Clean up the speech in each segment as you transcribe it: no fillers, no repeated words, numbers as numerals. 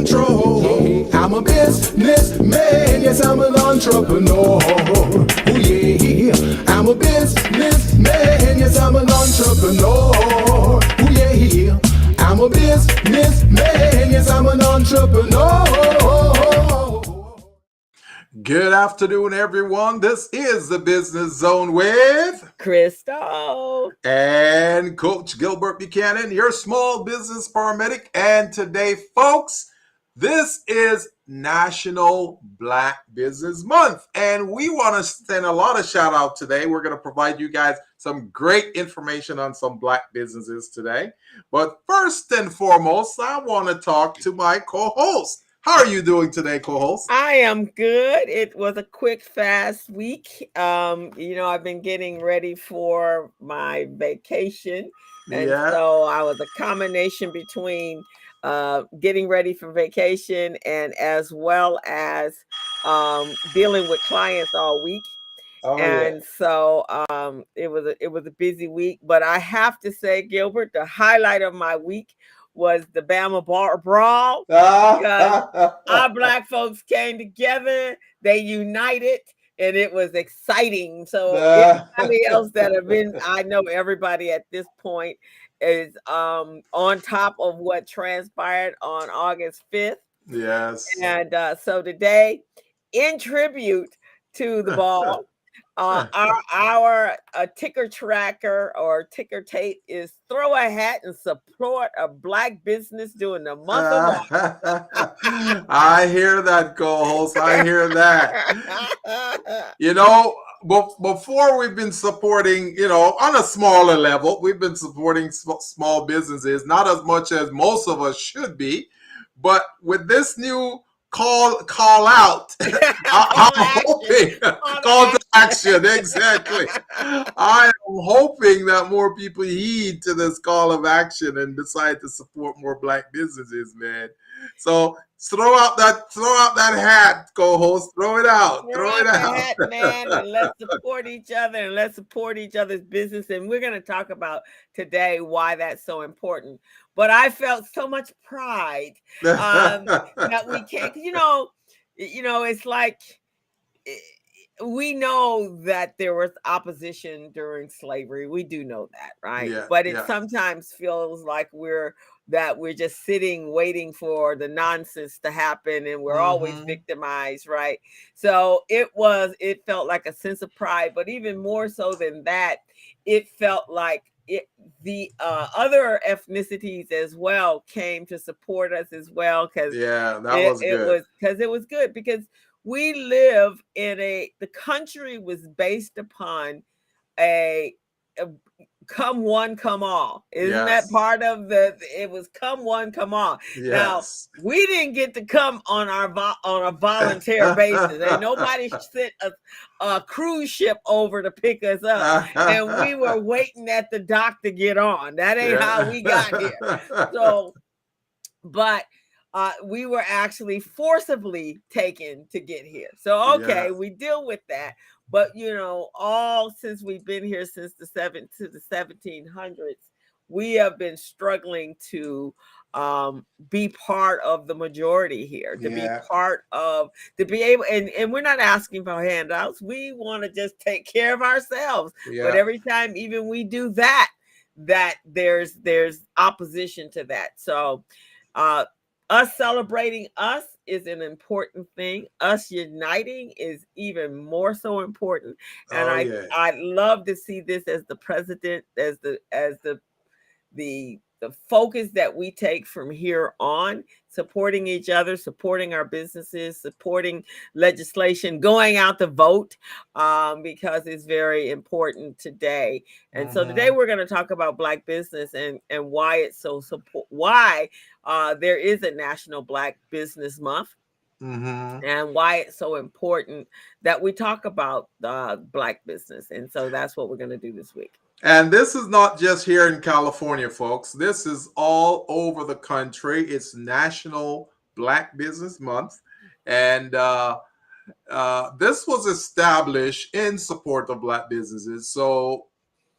control. I'm a businessman, yes, I'm an entrepreneur. Oh yeah, I'm a businessman, yes, I'm an entrepreneur. Oh yeah, I'm a businessman, yes, I'm an entrepreneur. Good afternoon, everyone. This is the Business Zone with Crystal and Coach Gilbert Buchanan, your small business paramedic. And today, folks, this is National Black Business Month. And we want to send a lot of shout out today. We're going to provide you guys some great information on some Black businesses today. But first and foremost, I want to talk to my co-host. How are you doing today, co-host? I am good. It was a quick, fast week. I've been getting ready for my vacation. And Yeah. so I was a combination between getting ready for vacation and as well as dealing with clients all week. Oh, And so it was a busy week. But I have to say, Gilbert, the highlight of my week was the Bama Brawl, because our Black folks came together, they united, and it was exciting. So anybody else that have been, I know everybody at this point is on top of what transpired on August 5th. Yes. And so today, in tribute to the ball, our ticker tracker or ticker tape is throw a hat and support a Black business during the month of August. I hear that, co-host. I hear that. Before we've been supporting, on a smaller level, we've been supporting small businesses, not as much as most of us should be. But with this new call out, I'm hoping call to action, exactly. I am hoping that more people heed to this call of action and decide to support more Black businesses, man. So throw out that hat, co-host. Throw it out. Throw it out. Hat, man, and let's support each other and let's support each other's business. And we're going to talk about today why that's so important. But I felt so much pride that we can't, it's like we know that there was opposition during slavery. We do know that, right? Yeah, but it sometimes feels like we're just sitting waiting for the nonsense to happen, and we're always victimized, right? So it felt like a sense of pride, but even more so than that, it felt like the other ethnicities as well came to support us as well, because it was good because we live in the country was based upon a come one, come all. Isn't that part of it was come one, come all. Yes. Now, we didn't get to come on a volunteer basis. And nobody sent a cruise ship over to pick us up. And we were waiting at the dock to get on. That ain't how we got here. So, but we were actually forcibly taken to get here. So, we deal with that. But, all since we've been here since the 1700s, we have been struggling to be part of the majority here, to be part of, to be able, and we're not asking for handouts. We want to just take care of ourselves. But every time even we do that there's opposition to that. So, us celebrating us is an important thing. Us uniting is even more so important. And I love to see this as the president, as the focus that we take from here on, supporting each other, supporting our businesses, supporting legislation, going out to vote, because it's very important today. And so today we're going to talk about Black business and why it's so why there is a National Black Business Month. And why it's so important that we talk about Black business. And so that's what we're going to do this week. And this is not just here in California, folks. This is all over the country. It's National Black Business Month. And this was established in support of Black businesses. So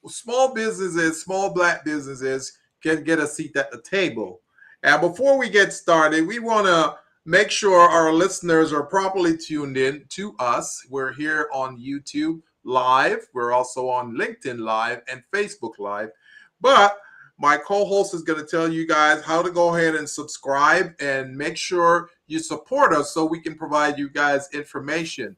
small Black businesses can get a seat at the table. And before we get started, we want to make sure our listeners are properly tuned in to us. We're here on YouTube Live. We're also on LinkedIn Live and Facebook Live. But my co-host is going to tell you guys how to go ahead and subscribe and make sure you support us so we can provide you guys information.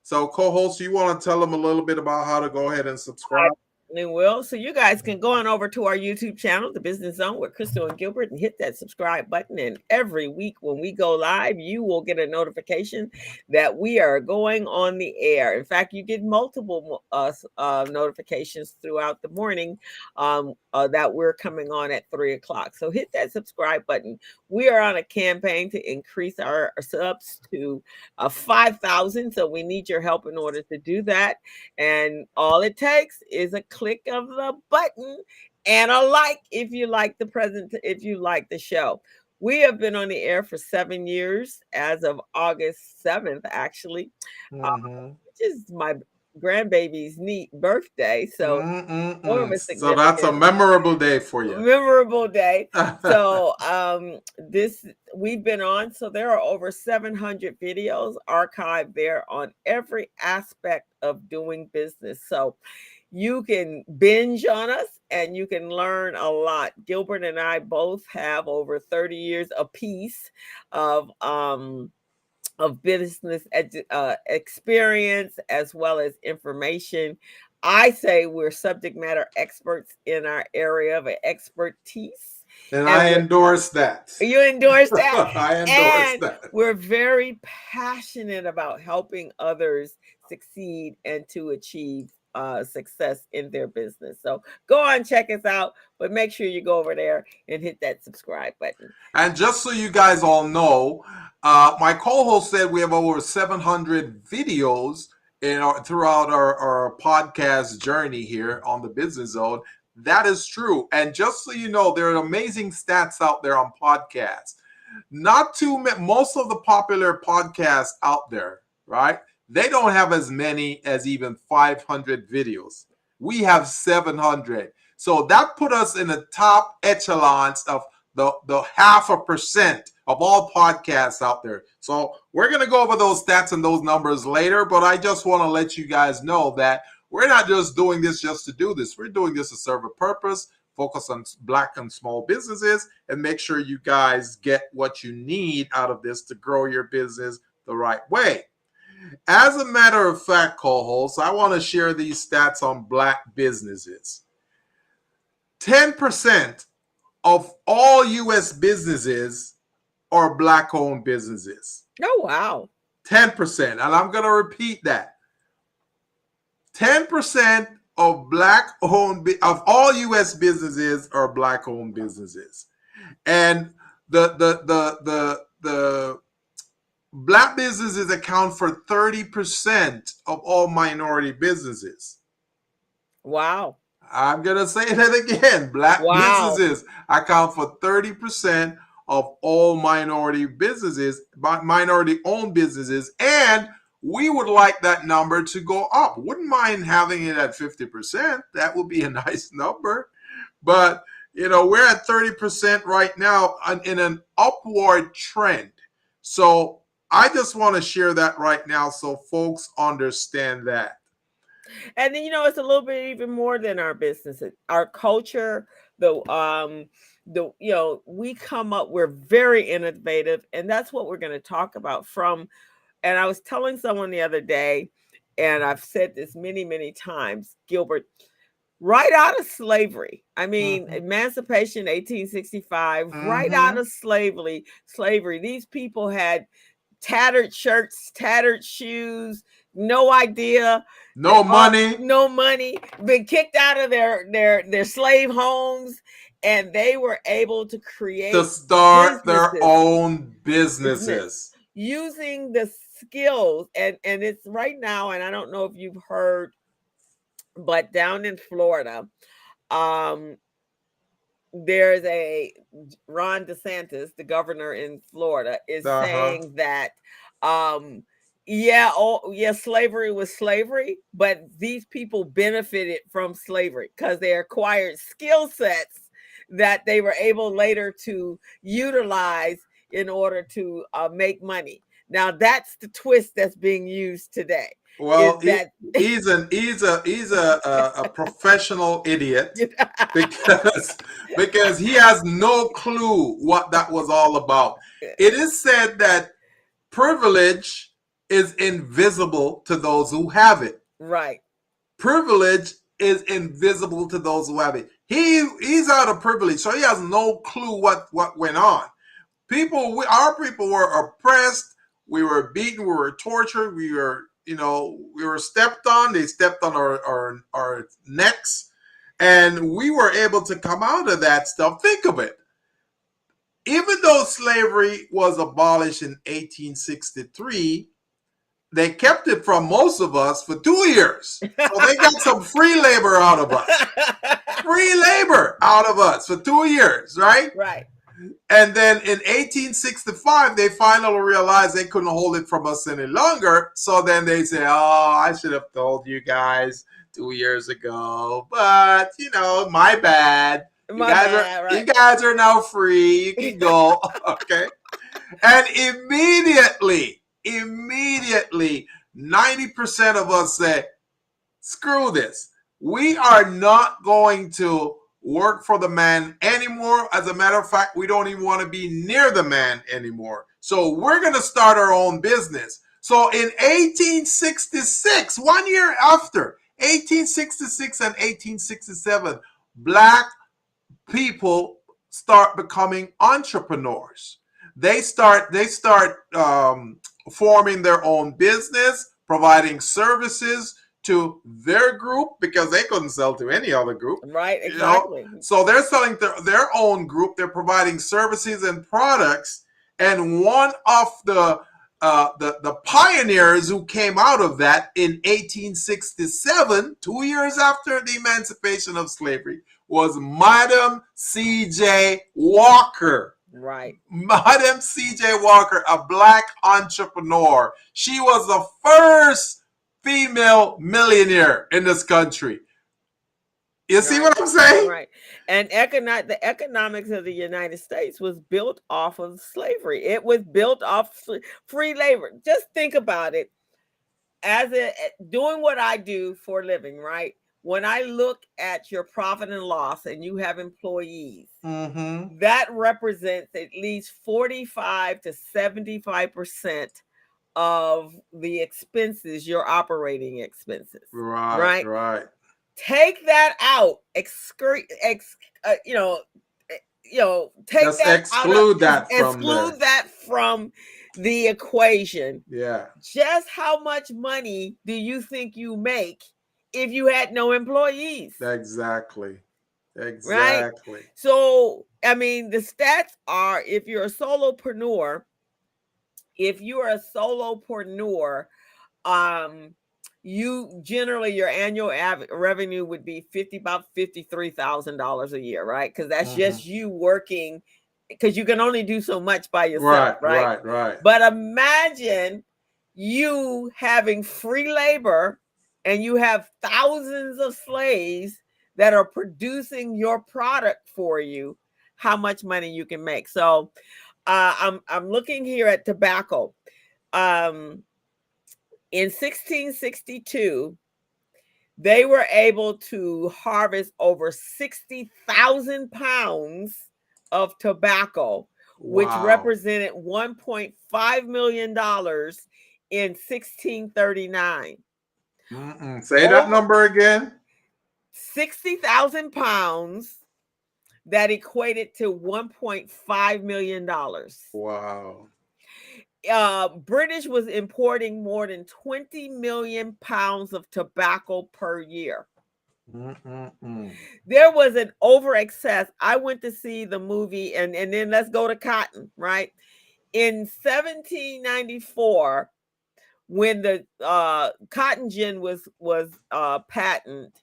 So, co-host, you want to tell them a little bit about how to go ahead and subscribe? Will. So you guys can go on over to our YouTube channel, The Business Zone with Crystal and Gilbert, and hit that subscribe button. And every week when we go live, you will get a notification that we are going on the air. In fact, you get multiple notifications throughout the morning that we're coming on at 3 o'clock. So hit that subscribe button. We are on a campaign to increase our subs to 5,000. So we need your help in order to do that. And all it takes is a click of the button and a like if you like the show. We have been on the air for 7 years as of August 7th, actually, which is my grandbaby's neat birthday. So more of a So that's a memorable day for you. Memorable day. So this we've been on. So there are over 700 videos archived there on every aspect of doing business. So you can binge on us and you can learn a lot. Gilbert and I both have over 30 years apiece of business experience as well as information. I say we're subject matter experts in our area of expertise. And I endorse that. You endorse that? I endorse that. We're very passionate about helping others succeed and to achieve success in their business. So go on, check us out, but make sure you go over there and hit that subscribe button. And just so you guys all know, my co-host said we have over 700 videos throughout our podcast journey here on the Business Zone. That is true. And just so you know, there are amazing stats out there on podcasts. Not too many, most of the popular podcasts out there, right? They don't have as many as even 500 videos. We have 700. So that put us in the top echelons of the 0.5% of all podcasts out there. So we're going to go over those stats and those numbers later, but I just want to let you guys know that we're not just doing this just to do this. We're doing this to serve a purpose, focus on Black and small businesses, and make sure you guys get what you need out of this to grow your business the right way. As a matter of fact, co-hosts, I want to share these stats on Black businesses. 10% of all U.S. businesses are Black-owned businesses. Oh, wow. 10%. And I'm going to repeat that. 10% of of all U.S. businesses are Black-owned businesses. And the Black businesses account for 30% of all minority businesses. Wow. I'm going to say that again. Black businesses account for 30% of all minority businesses, minority-owned businesses, and we would like that number to go up. Wouldn't mind having it at 50%. That would be a nice number. But, we're at 30% right now in an upward trend. So I just want to share that right now so folks understand that. And then, it's a little bit even more than our business, our culture, we come up, we're very innovative, and that's what we're going to talk about and I was telling someone the other day, and I've said this many, many times, Gilbert, right out of slavery. I mean, Emancipation, 1865, right out of slavery, these people had tattered shirts, tattered shoes, no idea, no money, been kicked out of their slave homes, and they were able to start their own businesses using the skills. And it's right now, and I don't know if you've heard, but down in Florida, there's Ron DeSantis, the governor in Florida, is saying that slavery was slavery, but these people benefited from slavery because they acquired skill sets that they were able later to utilize in order to make money. Now that's the twist that's being used today. Well, Is that he's a professional idiot because he has no clue what that was all about. It is said that privilege is invisible to those who have it. right? Privilege is invisible to those who have it. He's out of privilege, so he has no clue what went on. Our people were oppressed. We were beaten. We were tortured. We were stepped on. They stepped on our necks, and we were able to come out of that stuff. Think of it. Even though slavery was abolished in 1863, they kept it from most of us for 2 years. So they got some free labor out of us. Free labor out of us for 2 years, right? Right. And then in 1865, they finally realized they couldn't hold it from us any longer. So then they say, oh, I should have told you guys 2 years ago. But, my bad. You guys are now free. You can go. Okay. And immediately, 90% of us say, screw this. We are not going to work for the man anymore. As a matter of fact, we don't even want to be near the man anymore. So we're going to start our own business. So in 1866, 1 year after, 1866 and 1867, Black people start becoming entrepreneurs. They start forming their own business, providing services to their group because they couldn't sell to any other group. Right, exactly. So they're selling to their own group. They're providing services and products. And one of the pioneers who came out of that in 1867, 2 years after the emancipation of slavery, was Madam C.J. Walker. Right. Madam C.J. Walker, a Black entrepreneur. She was the first female millionaire in this country. You see what I'm saying? Right. And the economics of the United States was built off of slavery. It was built off free labor. Just think about it. Doing what I do for a living, right? When I look at your profit and loss and you have employees, that represents at least 45 to 75% of the expenses, your operating expenses. Right. Take that out. Exclude that from the equation. Yeah. Just how much money do you think you make if you had no employees? Exactly. Right? So, I mean, the stats are if you're a solopreneur, you generally your annual revenue would be about $53,000 a year, right? Because that's just you working, because you can only do so much by yourself, right. But imagine you having free labor and you have thousands of slaves that are producing your product for you, how much money you can make. So I'm looking here at tobacco. In 1662, they were able to harvest over 60,000 pounds of tobacco, which represented $1.5 million in 1639. Say that number again. 60,000 pounds that equated to $1.5 million. Wow. British was importing more than 20 million pounds of tobacco per year. There was an over excess. I went to see the movie, and then let's go to cotton, right? In 1794, when the cotton gin was patented,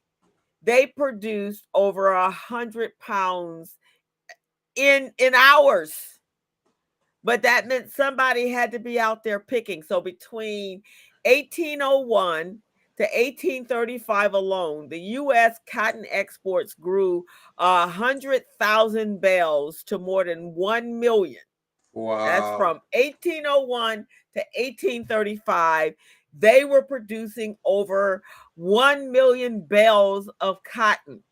they produced over 100 pounds in hours. But that meant somebody had to be out there picking. So between 1801 to to 1835 alone, the U.S. cotton exports grew 100,000 bales to more than 1 million. That's Wow. from 1801 to 1835. They were producing over 1 million bales of cotton,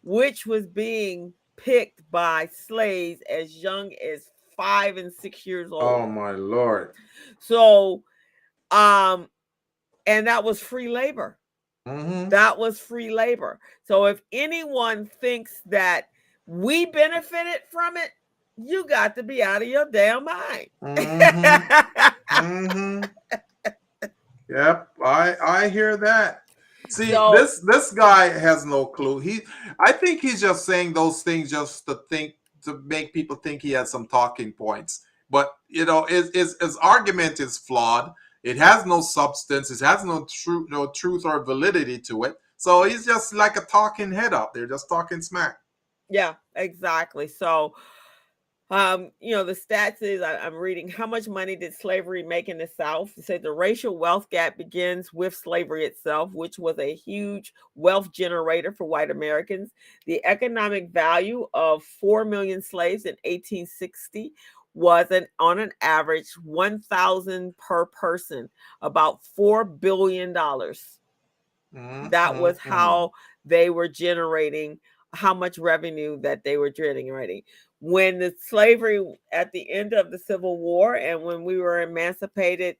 which was being picked by slaves as young as 5 and 6 years Oh old. my Lord. So, and that was free labor. Mm-hmm. That was free labor. So if anyone thinks that we benefited from it, you got to be out of your damn mind. Mm-hmm. Mm-hmm. Yep, I hear that. See, So this guy has no clue. I think he's just saying those things just to make people think he has some talking points. But you know, his argument is flawed. It has no substance. It has no truth or validity to it. So he's just like a talking head out there, just talking smack. yeah, exactly. So the stats is I'm reading how much money did slavery make in the South? It said the racial wealth gap begins with slavery itself, which was a huge wealth generator for white Americans. The economic value of 4 million slaves in 1860 was on an average 1,000 per person, about $4 billion. That was Mm-hmm. how they were generating, how much revenue that they were generating. When the slavery at the end of the Civil War and when we were emancipated,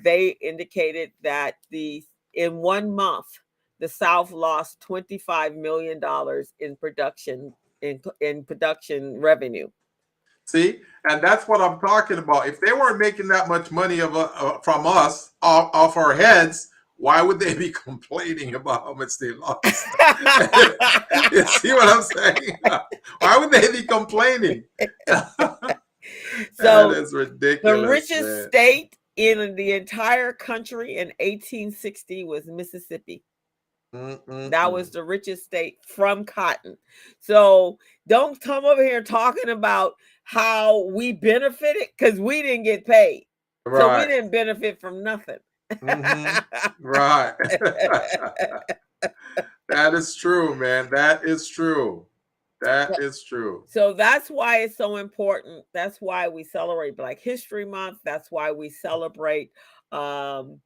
they indicated that in 1 month the South lost $25 million in production in production revenue. See, and that's what I'm talking about. If they weren't making that much money from us off our heads, why would they be complaining about how much they lost? You see what I'm saying? Why would they be complaining? That So is the ridiculous, richest man. state in the entire country in 1860 was Mississippi. That Mm-mm-mm. was the richest state from cotton. So don't come over here talking about how we benefited because we didn't get paid. So we Right. didn't benefit from nothing. Mm-hmm. Right. That is true, man. That is true. That is true. So that's why it's so important. That's why we celebrate Black History Month. That's why we celebrate um,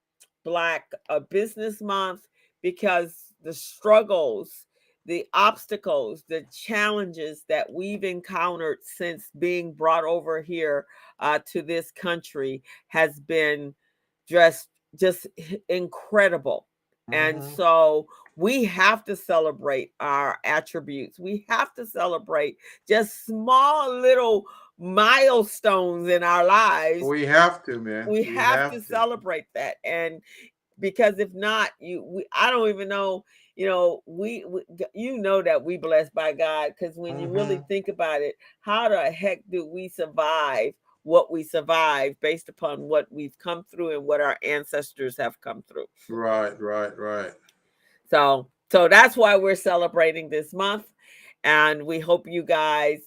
Black Business Month, because the struggles, the obstacles, the challenges that we've encountered since being brought over here to this country has been just incredible. And Mm-hmm. so we have to celebrate our attributes. We have to celebrate just small little milestones in our lives. We have to, man. We We have to have to. celebrate that. And because if not, I don't even know, we that we blessed by God, because when you really Mm-hmm. think about it, how the heck do we survive what we survive based upon what we've come through and what our ancestors have come through? Right, right, right. So that's why we're celebrating this month, and we hope you guys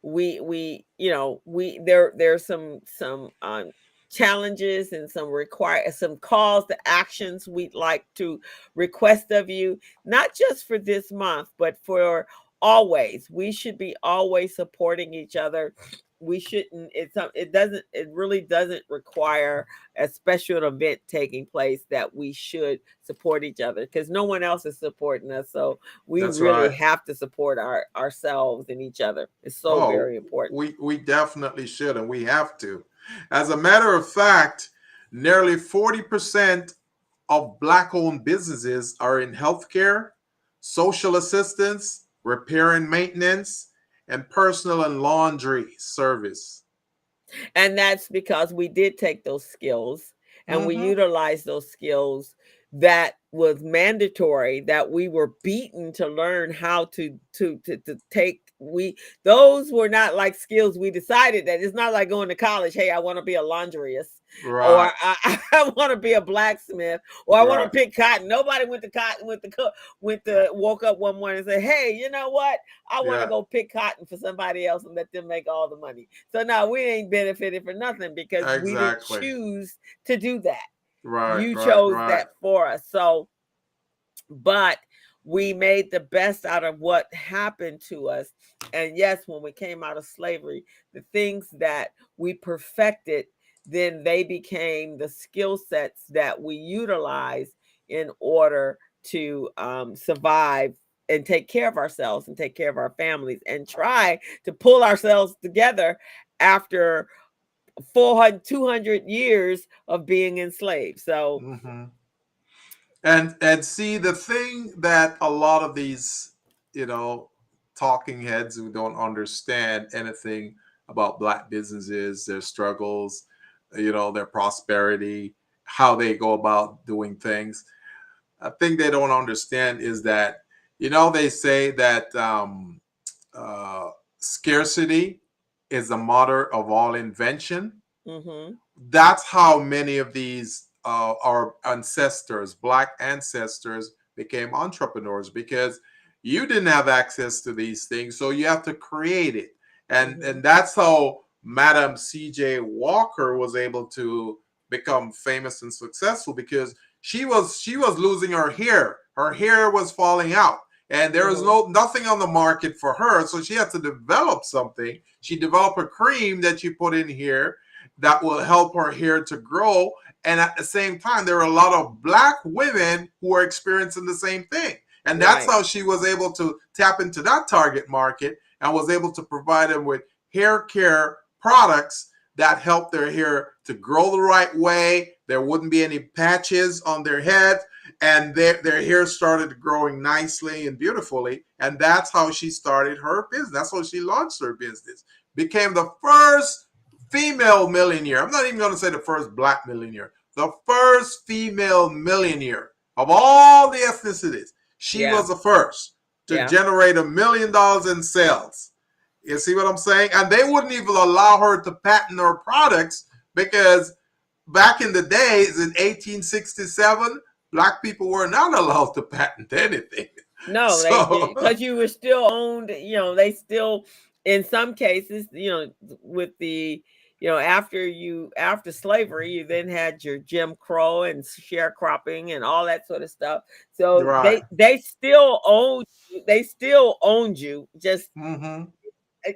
we there's some challenges and some calls to actions we'd like to request of you, not just for this month but for always. We should be always supporting each other. We shouldn't it really doesn't require a special event taking place that we should support each other, because no one else is supporting us. So we That's really right. have to support ourselves and each other. It's so Oh, very important. we definitely should, and we have to. As a matter of fact, nearly 40% of Black-owned businesses are in healthcare, social assistance, repair and maintenance, and personal and laundry service. And that's because we did take those skills and we Mm-hmm. utilized those skills that was mandatory, that we were beaten to learn how to take. We Those were not like skills we decided. That it's not like going to college, hey, I want to be a laundryist, or Right, I want to be a blacksmith, or I want to right. pick cotton. Nobody went to cotton woke up one morning and said, hey, you know what, I want to Yeah, go pick cotton for somebody else and let them make all the money. So now we ain't benefited for nothing because we didn't exactly. choose to do that. Right, You right, chose right. that for us. So, but we made the best out of what happened to us. And yes, when we came out of slavery, the things that we perfected, then they became the skill sets that we utilize in order to survive and take care of ourselves and take care of our families and try to pull ourselves together after 400, 200 years of being enslaved. So, Hmm. And see, the thing that a lot of these, you know, talking heads who don't understand anything about black businesses, their struggles, you know, their prosperity, how they go about doing things, I think they don't understand is that, you know, they say that uh, scarcity is the mother of all invention. mhm, That's how many of these our ancestors, black ancestors, became entrepreneurs, because you didn't have access to these things, so you have to create it. And mhm, that's how Madam CJ Walker was able to become famous and successful, because she was losing her hair. Her hair was falling out, and there was mhm. nothing on the market for her, so she had to develop something. She developed a cream that she put in here that will help her hair to grow. And at the same time, there are a lot of black women who are experiencing the same thing. And that's Right, how she was able to tap into that target market and was able to provide them with hair care products that help their hair to grow the right way. There wouldn't be any patches on their head, and their hair started growing nicely and beautifully. And that's how she started her business. That's how she launched her business. Became the first female millionaire. I'm not even going to say the first black millionaire. The first female millionaire of all the ethnicities. She yeah, was the first to yeah. generate $1 million in sales. You see what I'm saying? And they wouldn't even allow her to patent her products, because back in the days in 1867, black people were not allowed to patent anything. No, they So, because you were still owned. They still, in some cases, with the, after slavery, you then had your Jim Crow and sharecropping and all that sort of stuff. So right. they still owned you. Just Mm-hmm. uh,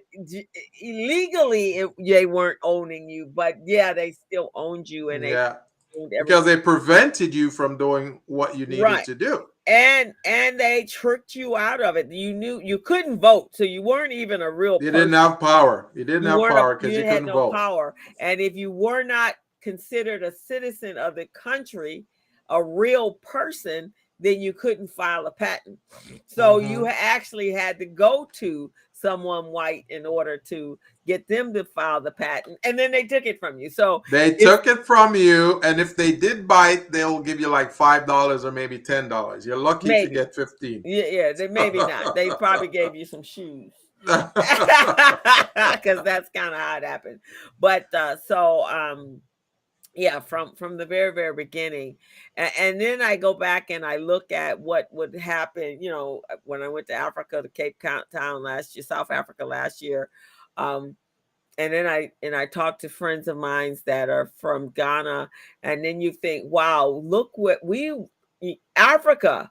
legally, they weren't owning you, but yeah, they still owned you and they Yeah. owned Because everything. they prevented you from doing what you needed Right. to do. And they tricked you out of it. You knew you couldn't vote, so you weren't even a real You didn't person. have power. You didn't You have weren't a power because you you had couldn't no vote. power. And if you were not considered a citizen of the country, a real person, then you couldn't file a patent. So you Hmm. actually had to go to someone white in order to get them to file the patent, and then they took it from you. So They it's took it from you, and if they did bite, they'll give you like $5 or maybe $10. You're lucky if you maybe, get 15. yeah, they maybe not. They probably gave you some shoes. Because that's kind of how it happened. But yeah, from the very very beginning, and then I go back and I look at what would happen. When I went to Africa, to Cape Town last year, South Africa last year. um and then I talk to friends of mine that are from Ghana, and then you think, wow, look what Africa,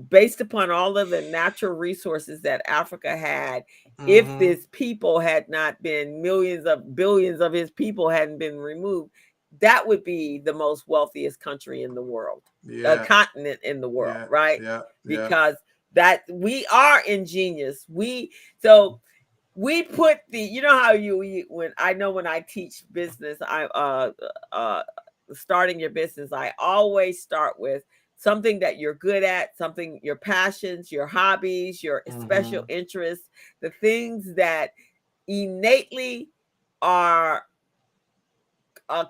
based upon all of the natural resources that Africa had, if Hmm. this people had not been, millions of billions of his people hadn't been removed, that would be the most wealthiest country in the world, a Yeah, continent in the world, yeah, right? yeah, yeah. Because that we are ingenious. We put how when I know, when I teach business, uh starting your business, I always start with something that you're good at, something, your passions, your hobbies, your special Hmm. interests, the things that innately are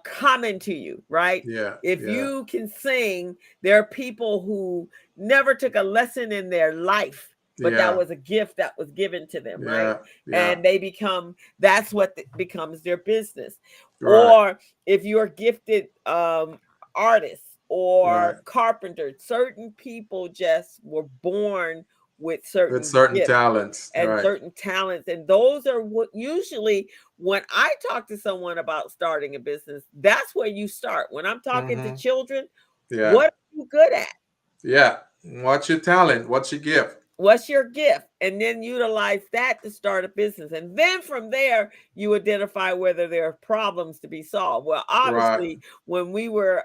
common to you, right? Yeah, If yeah, you can sing, there are people who never took a lesson in their life, but that yeah, was a gift that was given to them, right? yeah, yeah. And that's what becomes their business. Right, Or if you're gifted artists right. or carpenters, certain people just were born with With certain certain gifts talents, and right? certain talents. And those are what usually when I talk to someone about starting a business, that's where you start. When I'm talking to Hmm. children, Yeah, what are you good at? yeah. What's your talent? What's your gift? What's your gift? And then utilize that to start a business. And then from there, you identify whether there are problems to be solved. Well, Right. obviously, when we were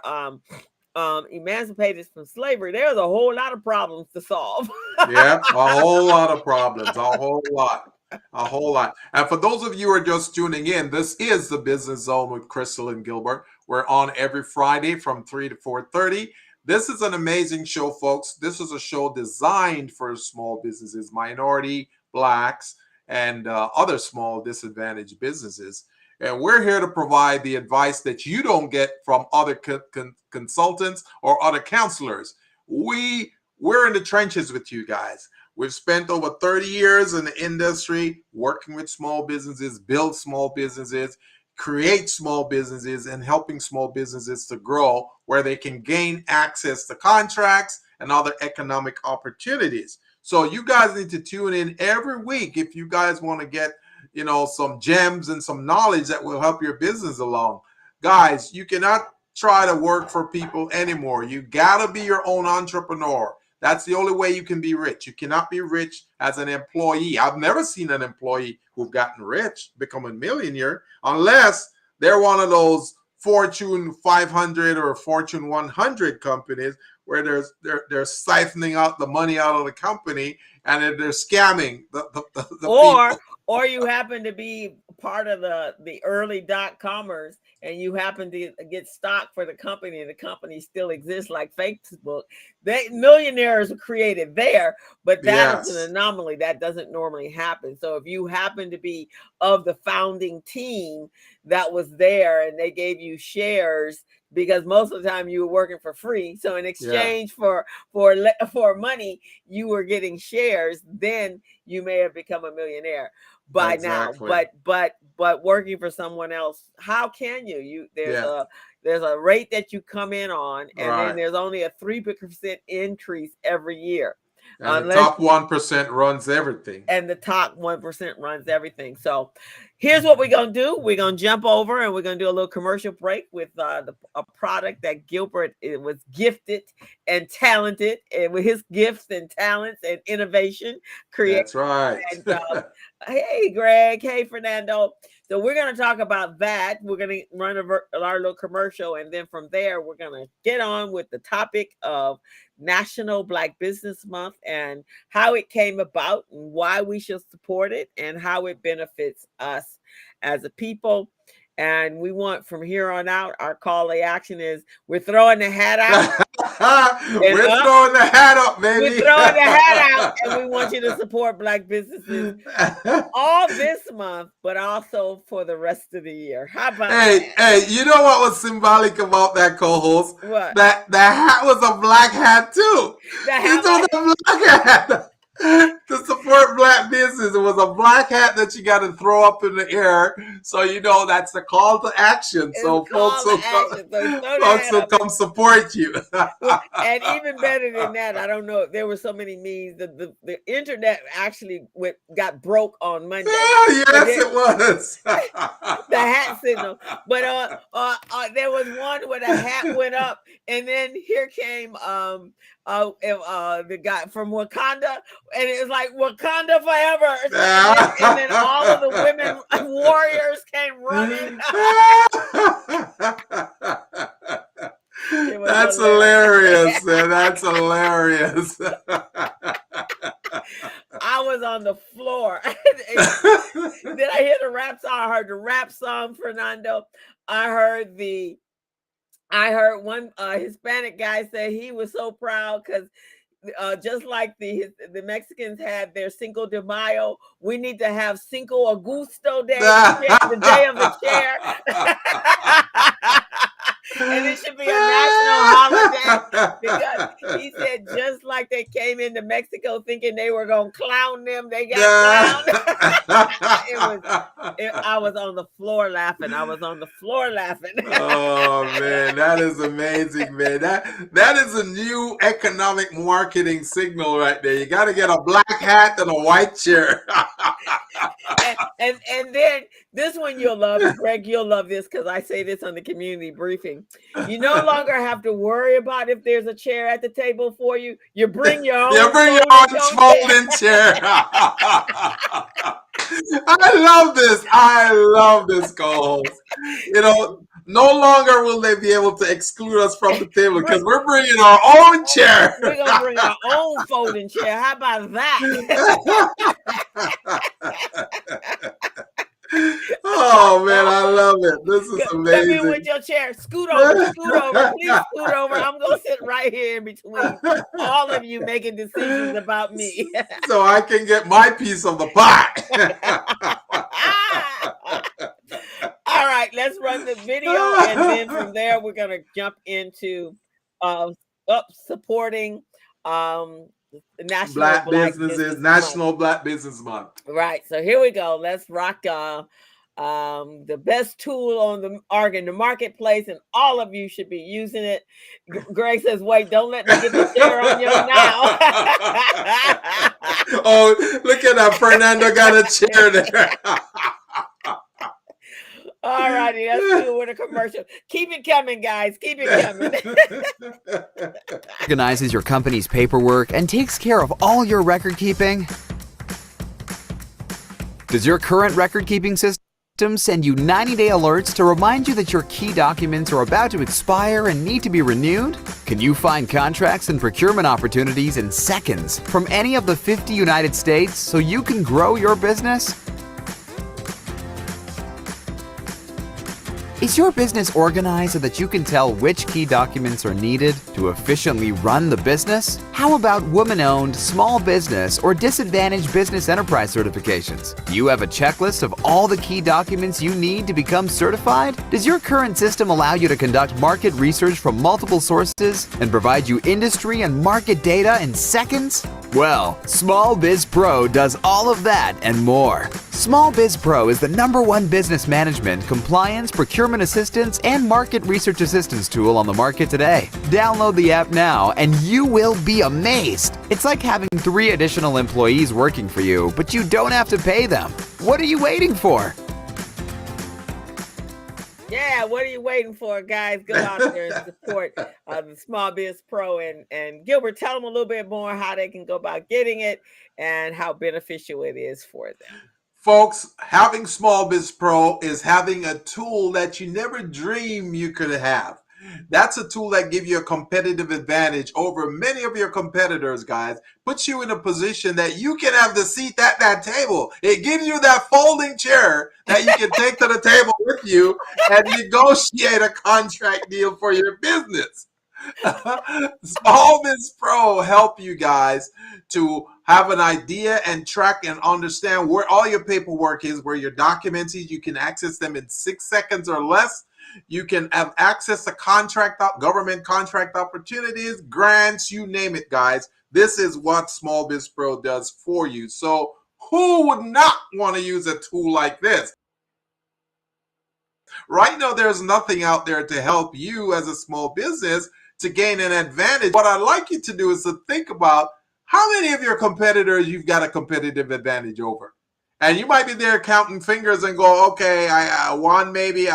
emancipated from slavery, there's a whole lot of problems to solve. Yeah, a whole lot of problems, a whole lot, a whole lot. And for those of you who are just tuning in, this is the Business Zone with Crystal and Gilbert. We're on every Friday from 3 to 4:30. This is an amazing show, folks. This is a show designed for small businesses, minority, blacks, and other small disadvantaged businesses. And we're here to provide the advice that you don't get from other consultants or other counselors. We're in the trenches with you guys. We've spent over 30 years in the industry working with small businesses, build small businesses, create small businesses, and helping small businesses to grow where they can gain access to contracts and other economic opportunities. So you guys need to tune in every week if you guys want to get, some gems and some knowledge that will help your business along. Guys, you cannot try to work for people anymore. You got to be your own entrepreneur. That's the only way you can be rich. You cannot be rich as an employee. I've never seen an employee who've gotten rich, become a millionaire, unless they're one of those Fortune 500 or Fortune 100 companies where they're siphoning out the money out of the company and they're scamming the people. Or you happen to be part of the early .comers and you happen to get stock for the company and the company still exists like Facebook. Millionaires are created there, but that is an Yes. anomaly. That doesn't normally happen. So if you happen to be of the founding team that was there and they gave you shares, because most of the time you were working for free, so in Yeah. exchange for money you were getting shares, then you may have become a millionaire by now. Exactly. But working for someone else, how can you Yeah. there's a rate that you come in on, and then Right. there's only a 3% increase every year, And the unless top 1% runs everything. and the top 1% runs everything. So here's what we're going to do. We're going to jump over and we're going to do a little commercial break with a product that Gilbert was gifted and talented, and with his gifts and talents and innovation create. That's right. And hey, Greg. Hey, Fernando. So we're going to talk about that. We're going to run our little commercial, and then from there, we're going to get on with the topic of National Black Business Month and how it came about and why we should support it and how it benefits us as a people. And we want from here on out, our call to action is we're throwing the hat out. We're throwing the hat up, baby. We're throwing the hat out, and we want you to support Black businesses all this month, but also for the rest of the year. How about that? Hey, you know what was symbolic about that, co-host? What? That hat was a black hat too. You know the black hat to support black business. It was a black hat that you got to throw up in the air, so that's the call to action. So folks will come support you. And even better than that, I don't know. There were so many memes. The internet actually got broke on Monday. Yes, it was. The hat signal. But there was one where the hat went up, and then here came the guy from Wakanda, and it was like Wakanda forever. And then all of the women warriors came running. That's hilarious. That's hilarious. I was on the floor. Did I hear the rap song? I heard the rap song, Fernando. I heard one Hispanic guy say he was so proud because just like the Mexicans had their Cinco de Mayo, we need to have Cinco Augusto Day, the day of the chair. And it should be a national holiday, because he said just like they came into Mexico thinking they were going to clown them. They got Yeah. clowned. I was on the floor laughing. Oh man, that is amazing, man. That is a new economic marketing signal right there. You got to get a black hat and a white chair. and then this one you'll love, Greg. You'll love this because I say this on the community briefing. You no longer have to worry about if there's a chair at the table for you. You bring your own. You bring your own folding chair. I love this co-host. You know, no longer will they be able to exclude us from the table because we're bringing our own chair. We're going to bring our own folding chair. How about that? Oh man, I love it. This is amazing. Come in with your chair. Scoot over. Please scoot over. I'm going to sit right here in between all of you making decisions about me. So I can get my piece of the pie. All right, let's run the video, and then from there we're going to jump into supporting National Black Businesses, National Black Business Month. Right. So here we go. Let's rock the best tool on the marketplace, and all of you should be using it. Greg says, wait, don't let me get the chair on you now. Oh, look at that. Fernando got a chair there. All righty, let's do it with a commercial. Keep it coming, guys. Keep it coming. Organizes your company's paperwork and takes care of all your record keeping? Does your current record keeping system send you 90-day alerts to remind you that your key documents are about to expire and need to be renewed? Can you find contracts and procurement opportunities in seconds from any of the 50 United States so you can grow your business? Is your business organized so that you can tell which key documents are needed to efficiently run the business? How about woman-owned, small business, or disadvantaged business enterprise certifications? Do you have a checklist of all the key documents you need to become certified? Does your current system allow you to conduct market research from multiple sources and provide you industry and market data in seconds? Well, Small Biz Pro does all of that and more. Small Biz Pro is the #1 business management, compliance, procurement assistance, and market research assistance tool on the market today. Download the app now and you will be amazed. It's like having 3 additional employees working for you, but you don't have to pay them. What are you waiting for? Yeah, what are you waiting for, guys? Go out there and support the Small Biz Pro. And Gilbert, tell them a little bit more how they can go about getting it and how beneficial it is for them. Folks, having Small Biz Pro is having a tool that you never dreamed you could have. That's a tool that gives you a competitive advantage over many of your competitors, guys. Puts you in a position that you can have the seat at that table. It gives you that folding chair that you can take to the table with you and negotiate a contract deal for your business. Small Biz Pro help you guys to have an idea and track and understand where all your paperwork is, where your documents is. You can access them in 6 seconds or less. You can have access to government contract opportunities, grants, you name it, guys. This is what Small Biz Pro does for you. So who would not want to use a tool like this? Right now, there's nothing out there to help you as a small business to gain an advantage. What I'd like you to do is to think about how many of your competitors you've got a competitive advantage over. And you might be there counting fingers and go, okay, I won maybe,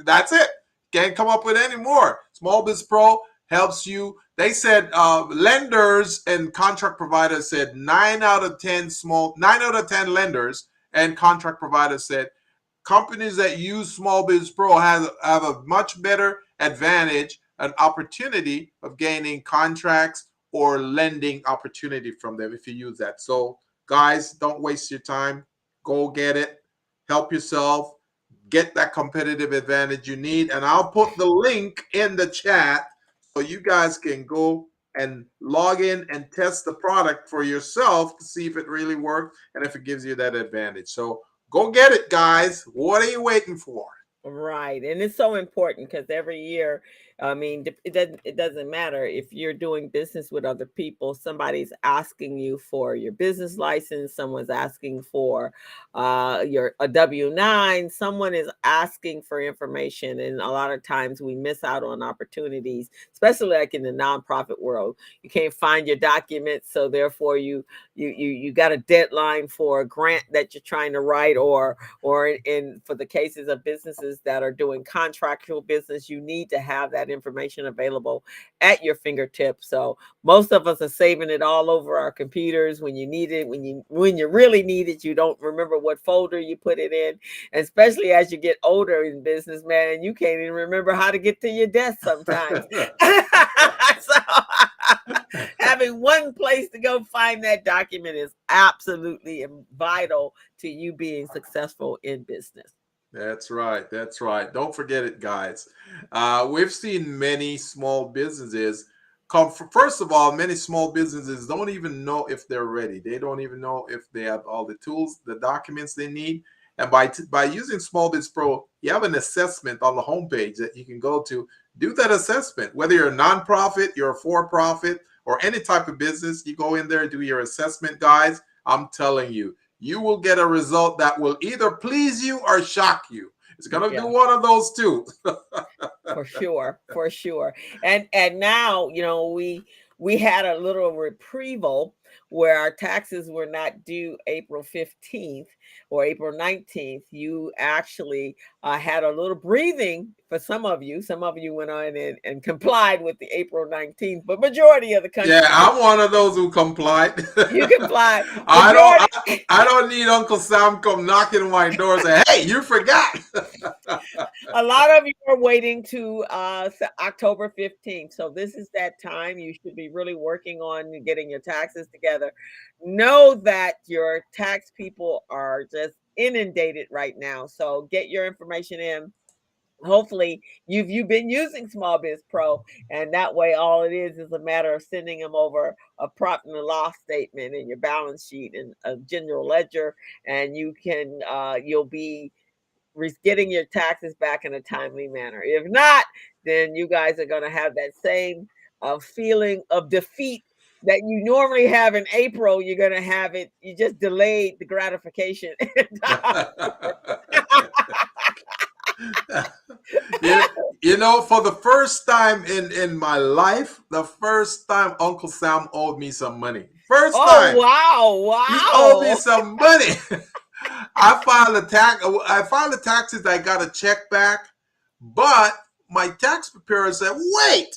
that's it. Can't come up with any more. Small Biz Pro helps you. They said lenders and contract providers said 9 out of 10 lenders and contract providers said companies that use Small Biz Pro have a much better advantage, an opportunity of gaining contracts or lending opportunity from them if you use that. So guys, don't waste your time. Go get it. Help yourself. Get that competitive advantage you need. And I'll put the link in the chat so you guys can go and log in and test the product for yourself to see if it really works and if it gives you that advantage. So go get it, guys. What are you waiting for? Right. And it's so important because every year I mean, it doesn't matter if you're doing business with other people. Somebody's asking you for your business license. Someone's asking for your a W-9. Someone is asking for information, and a lot of times we miss out on opportunities, especially like in the nonprofit world. You can't find your documents, so therefore you got a deadline for a grant that you're trying to write, or in for the cases of businesses that are doing contractual business, you need to have that information available at your fingertips. So most of us are saving it all over our computers. When you need it, when you really need it, you don't remember what folder you put it in. And especially as you get older in business, man, you can't even remember how to get to your desk sometimes. So having one place to go find that document is absolutely vital to you being successful in business. That's right. That's right. Don't forget it, guys. We've seen many small businesses come. First of all, many small businesses don't even know if they're ready. They don't even know if they have all the tools, the documents they need. And by using Small Biz Pro, you have an assessment on the homepage that you can go to. Do that assessment. Whether you're a nonprofit, you're a for-profit, or any type of business, you go in there, do your assessment, guys. I'm telling you, you will get a result that will either please you or shock you. It's gonna do one of those two. For sure. And now, we had a little reprieval where our taxes were not due April 15th or April 19th. You actually had a little breathing for some of you. Some of you went on and complied with the April 19th, but majority of the country. Yeah, I'm one of those who complied. You complied. I don't need Uncle Sam come knocking on my door and say, "Hey, you forgot." A lot of you are waiting to October 15th. So this is that time. You should be really working on getting your taxes together. Know that your tax people are just inundated right now. So get your information in. Hopefully you've been using Small Biz Pro, and that way all it is a matter of sending them over a profit and loss statement and your balance sheet and a general ledger, and you'll be getting your taxes back in a timely manner. If not, then you guys are going to have that same feeling of defeat that you normally have in April. You're going to have it. You just delayed the gratification. For the first time in my life, the first time Uncle Sam owed me some money. First time. Wow. He owed me some money. I filed the taxes. I got a check back, but my tax preparer said, "Wait,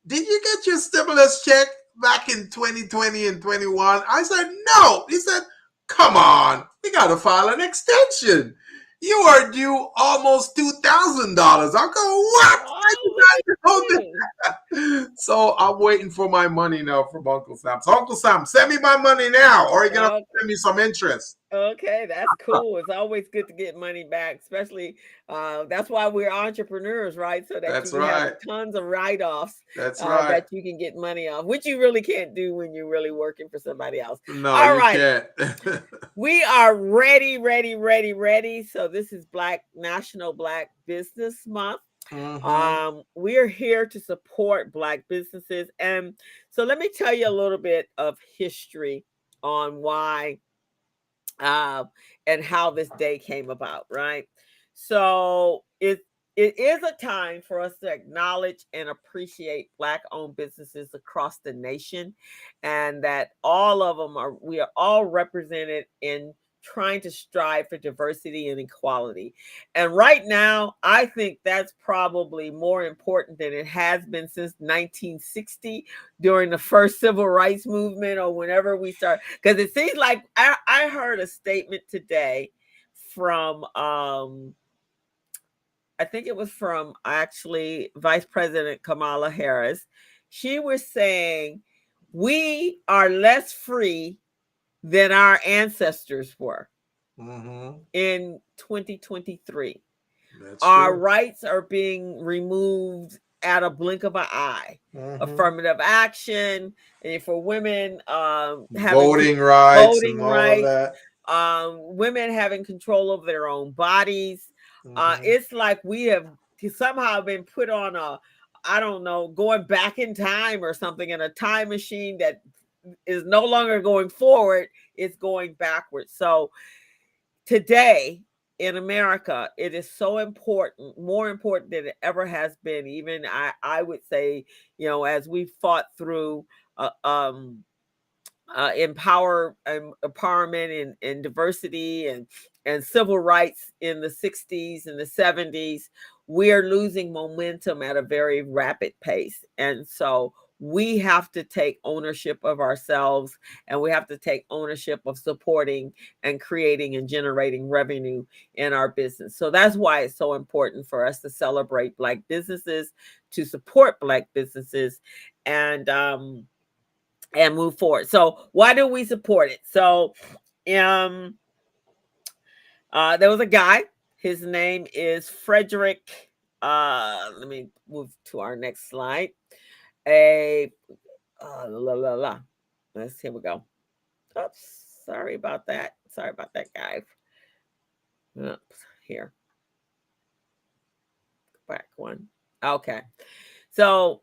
did you get your stimulus check back in 2020 and 21?" I said, "No." He said, "Come on, we got to file an extension. You are due almost $2,000. I'll go, "What?" So I'm waiting for my money now from Uncle Sam. So Uncle Sam, send me my money now, or you're going to send me some interest. Okay, that's cool. It's always good to get money back, especially that's why we're entrepreneurs, right? So that you have tons of write-offs that you can get money off, which you really can't do when you're really working for somebody else. No, all you can't. We are ready. So this is National Black Business Month. Mm-hmm. We are here to support Black businesses. And so let me tell you a little bit of history on why and how this day came about, right? So it is a time for us to acknowledge and appreciate Black-owned businesses across the nation, and that all of them we are all represented in trying to strive for diversity and equality. And right now, I think that's probably more important than it has been since 1960 during the first civil rights movement, or whenever we start. Because it seems like I heard a statement today from, I think it was from actually Vice President Kamala Harris. She was saying, we are less free than our ancestors were in 2023. Our rights are being removed at a blink of an eye. Affirmative action, and for women, voting rights, women having control of their own bodies. It's like we have somehow been put on I don't know, going back in time or something in a time machine that is no longer going forward, it's going backwards. So today in America, it is so important, more important than it ever has been. Even I would say, as we fought through empowerment and diversity and civil rights in the 60s and the 70s, we are losing momentum at a very rapid pace. And so we have to take ownership of ourselves, and we have to take ownership of supporting and creating and generating revenue in our business. So that's why it's so important for us to celebrate Black businesses, to support Black businesses, and move forward. So why do we support it? So there was a guy, his name is Frederick. Let me move to our next slide. Let's here we go. Oops, sorry about that. Sorry about that, guy. Oops, here. Back one. Okay. So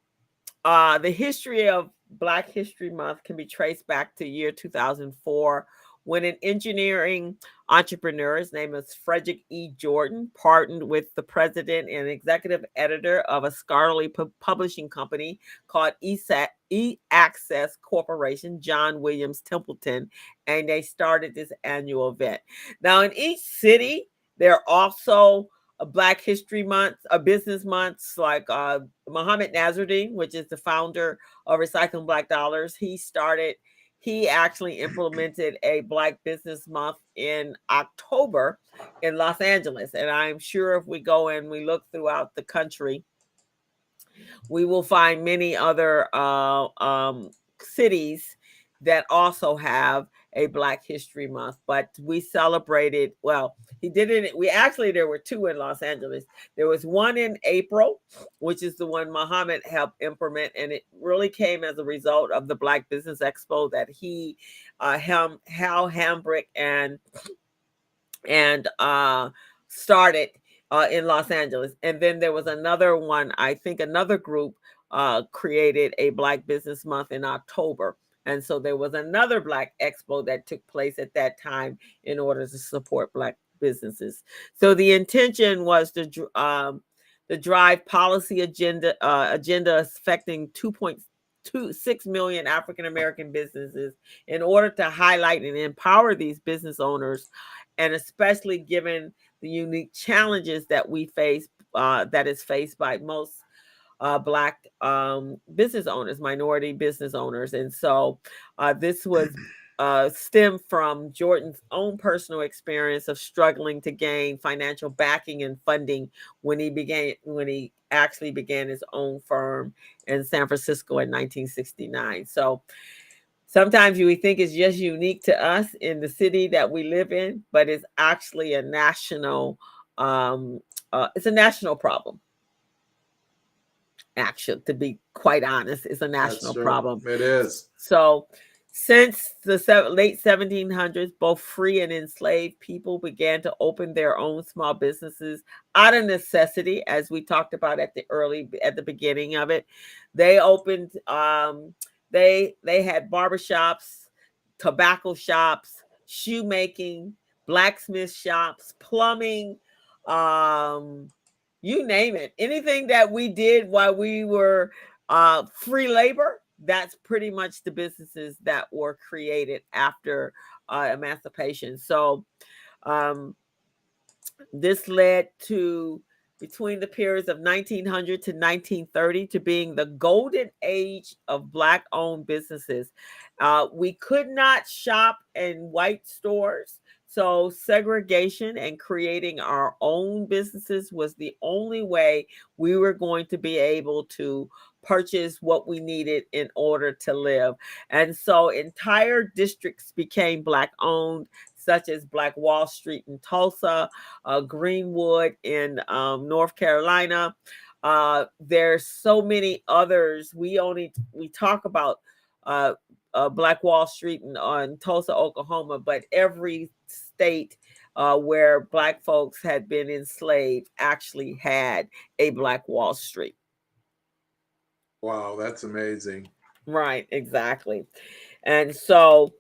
the history of Black History Month can be traced back to year 2004, when an engineering entrepreneur, his name is Frederick E. Jordan, partnered with the president and executive editor of a scholarly publishing company called E-Access Corporation, John Williams Templeton, and they started this annual event. Now, in each city, there are also a Black History Month, a business months, like Muhammad Nazruddin, which is the founder of Recycling Black Dollars. He actually implemented a Black Business Month in October in Los Angeles. And I'm sure if we go and we look throughout the country, we will find many other cities that also have a Black History Month. But we celebrated, well, he did it. There were two in Los Angeles. There was one in April, which is the one Muhammad helped implement. And it really came as a result of the Black Business Expo that he, Hal Hambrick and started in Los Angeles. And then there was another one, I think another group created a Black Business Month in October. And so there was another Black Expo that took place at that time in order to support Black businesses. So the intention was to drive policy agenda affecting 2.26 million African American businesses in order to highlight and empower these business owners, and especially given the unique challenges that we face, that is faced by most Black business owners, minority business owners. And so this was stemmed from Jordan's own personal experience of struggling to gain financial backing and funding when he actually began his own firm in San Francisco in 1969. So sometimes we think it's just unique to us in the city that we live in, but it's actually a national problem. Actually, to be quite honest, it's a national problem. It is. So since the late 1700s, both free and enslaved people began to open their own small businesses out of necessity, as we talked about at the beginning of it. They opened, they had barbershops, tobacco shops, shoemaking, blacksmith shops, plumbing, you name it. Anything that we did while we were free labor, that's pretty much the businesses that were created after emancipation. So this led to, between the periods of 1900 to 1930, to being the golden age of Black-owned businesses. We could not shop in white stores. So segregation and creating our own businesses was the only way we were going to be able to purchase what we needed in order to live. And so entire districts became Black-owned, such as Black Wall Street in Tulsa, Greenwood in North Carolina. There's so many others. We talk about Black Wall Street in Tulsa, Oklahoma, but every state where Black folks had been enslaved actually had a Black Wall Street. Wow, that's amazing. Right, exactly. And so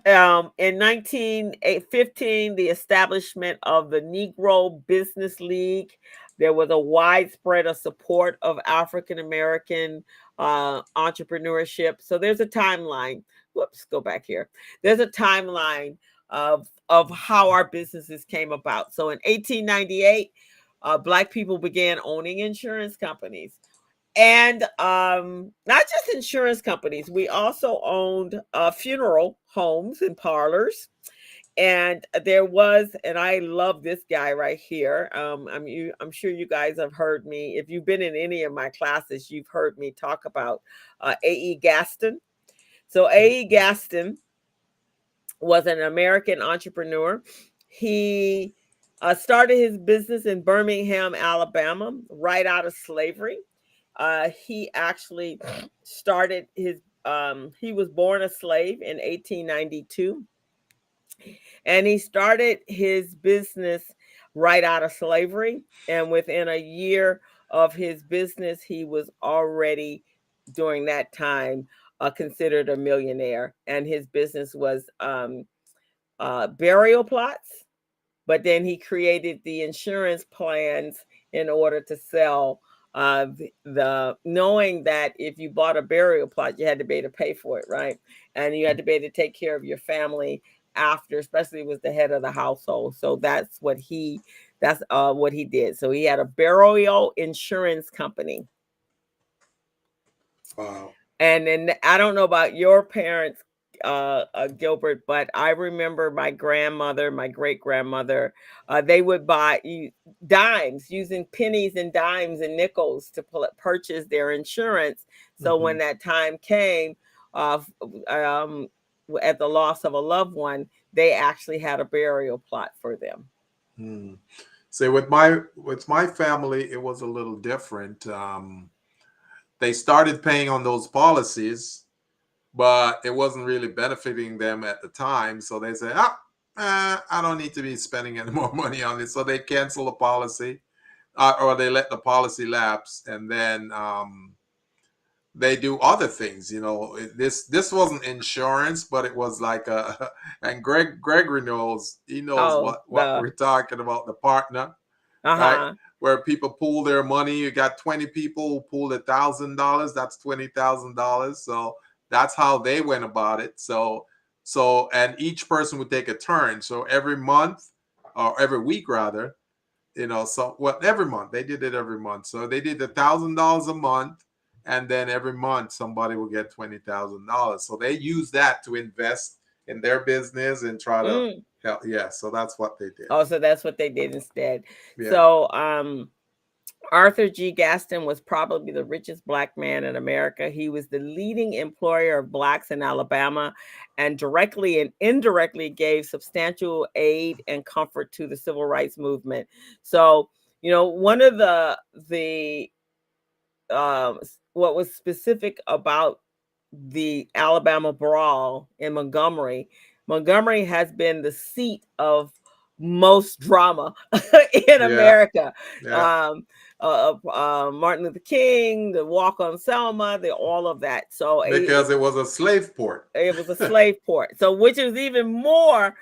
in 1915, the establishment of the Negro Business League, there was a widespread of support of African American entrepreneurship. So there's a timeline. Whoops, go back here. There's a timeline of how our businesses came about. So in 1898, Black people began owning insurance companies. And not just insurance companies, we also owned funeral homes and parlors. And there was, and I love this guy right here. I'm sure you guys have heard me. If you've been in any of my classes, you've heard me talk about A.E. Gaston. So A.E. Gaston was an American entrepreneur. He started his business in Birmingham, Alabama, right out of slavery. He actually started his, he was born a slave in 1892, and he started his business right out of slavery. And within a year of his business, he was already, during that time, considered a millionaire. And his business was burial plots, but then he created the insurance plans in order to sell the knowing that if you bought a burial plot, you had to be able to pay for it, right? And you had to be able to take care of your family after, especially was the head of the household. So that's what he did. So he had a burial insurance company. Wow. And then I don't know about your parents, Gilbert, but I remember my grandmother, my great grandmother, they would buy dimes, using pennies and dimes and nickels to purchase their insurance. So when that time came, at the loss of a loved one, they actually had a burial plot for them. Hmm. So with my family, it was a little different. They started paying on those policies, but it wasn't really benefiting them at the time. So they say, I don't need to be spending any more money on this. So they cancel the policy, or they let the policy lapse, and then they do other things. This wasn't insurance, but it was like a. And Gregory knows. He knows Oh, what we're talking about. The partner, right? Where people pool their money. You got 20 people who pooled $1,000. That's $20,000. So that's how they went about it. So and each person would take a turn. So every month, or every week rather, every month they did it every month. So they did $1,000 a month, and then every month somebody will get $20,000. So they use that to invest in their business and try to help. Yeah, so that's what they did. Oh, so that's what they did instead. Yeah. So Arthur G. Gaston was probably the richest Black man in America. He was the leading employer of Blacks in Alabama, and directly and indirectly gave substantial aid and comfort to the civil rights movement. So, one of the what was specific about the Alabama brawl in Montgomery has been the seat of most drama in America. Yeah. Martin Luther King, the Walk on Selma, all of that. So because it was a slave port. It was a slave port. So which is even more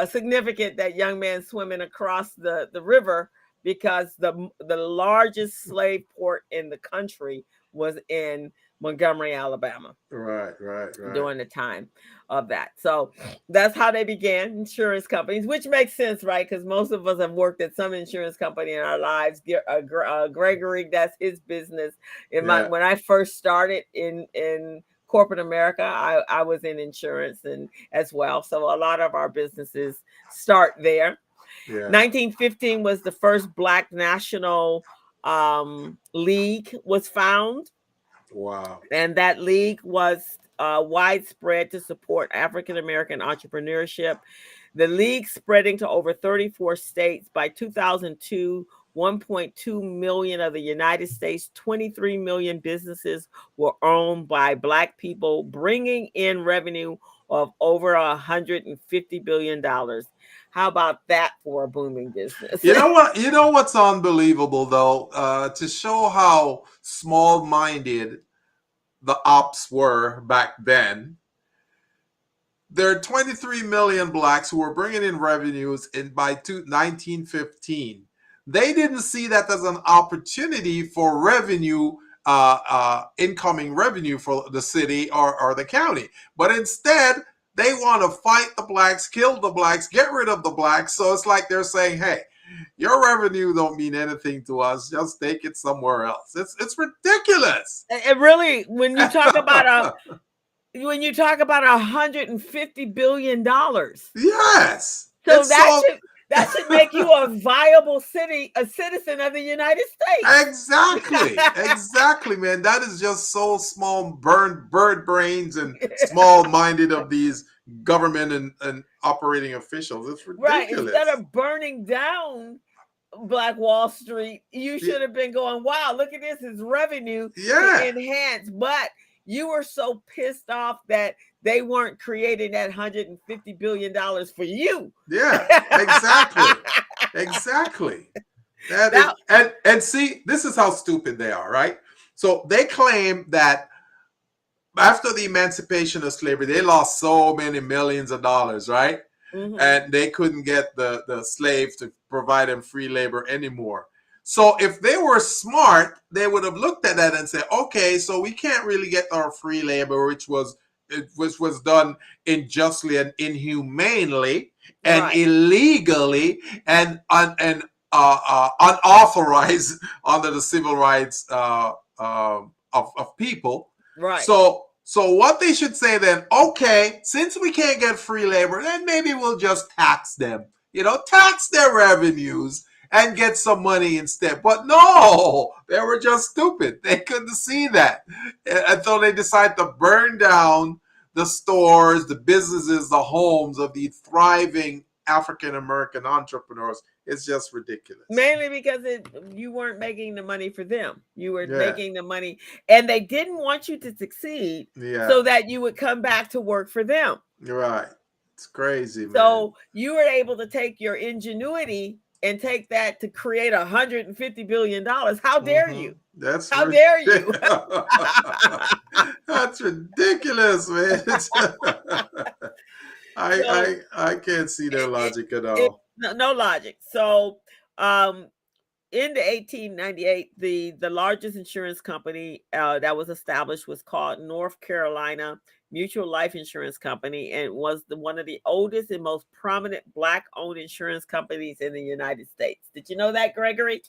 significant, that young man swimming across the river, because the largest slave port in the country was in Montgomery, Alabama. Right. During the time of that. So that's how they began, insurance companies, which makes sense, right? Because most of us have worked at some insurance company in our lives. Gregory, that's his business. When I first started in corporate America, I was in insurance and as well. So a lot of our businesses start there. 1915 was the first Black National League was found. Wow. And that league was widespread to support African American entrepreneurship. The league spreading to over 34 states. By 2002, 1.2 million of the United States, 23 million businesses were owned by Black people, bringing in revenue of over $150 billion. How about that for a booming business? You know what? You know what's unbelievable though? To show how small-minded the ops were back then, there are 23 million blacks who were bringing in revenues by 1915. They didn't see that as an opportunity for revenue, incoming revenue for the city or the county. But instead, they want to fight the blacks, kill the blacks, get rid of the blacks. So it's like they're saying, hey, your revenue don't mean anything to us. Just take it somewhere else. It's ridiculous. And really, when you talk about $150 billion. Yes. So It's so that should make you a viable a citizen of the United States. exactly, man. That is just so small, bird brains and small-minded of these government and operating officials. It's Right. ridiculous. Instead of burning down Black Wall Street, you should have been going, wow, look at this, it's revenue to enhance. But you were so pissed off that they weren't creating that $150 billion for you. Yeah, exactly. And see, this is how stupid they are, right? So they claim that after the emancipation of slavery, they lost so many millions of dollars, right? Mm-hmm. And they couldn't get the slaves to provide them free labor anymore. So if they were smart, they would have looked at that and said, okay, so we can't really get our free labor, which was done unjustly and inhumanely and illegally and unauthorized under the civil rights of people. Right. So what they should say then, okay, since we can't get free labor, then maybe we'll just tax them. Tax their revenues and get some money instead. But no, they were just stupid. They couldn't see that. And so they decided to burn down the stores, the businesses, the homes of these thriving African-American entrepreneurs. It's just ridiculous. Mainly because you weren't making the money for them. You were making the money, and they didn't want you to succeed so that you would come back to work for them. Right. It's crazy, man. So you were able to take your ingenuity and take that to create $150 billion. How dare you? How dare you? That's ridiculous, man. I can't see their logic at all. No logic. So in the 1898, the largest insurance company that was established was called North Carolina Mutual Life Insurance Company, and was one of the oldest and most prominent Black-owned insurance companies in the United States. Did you know that, Gregory?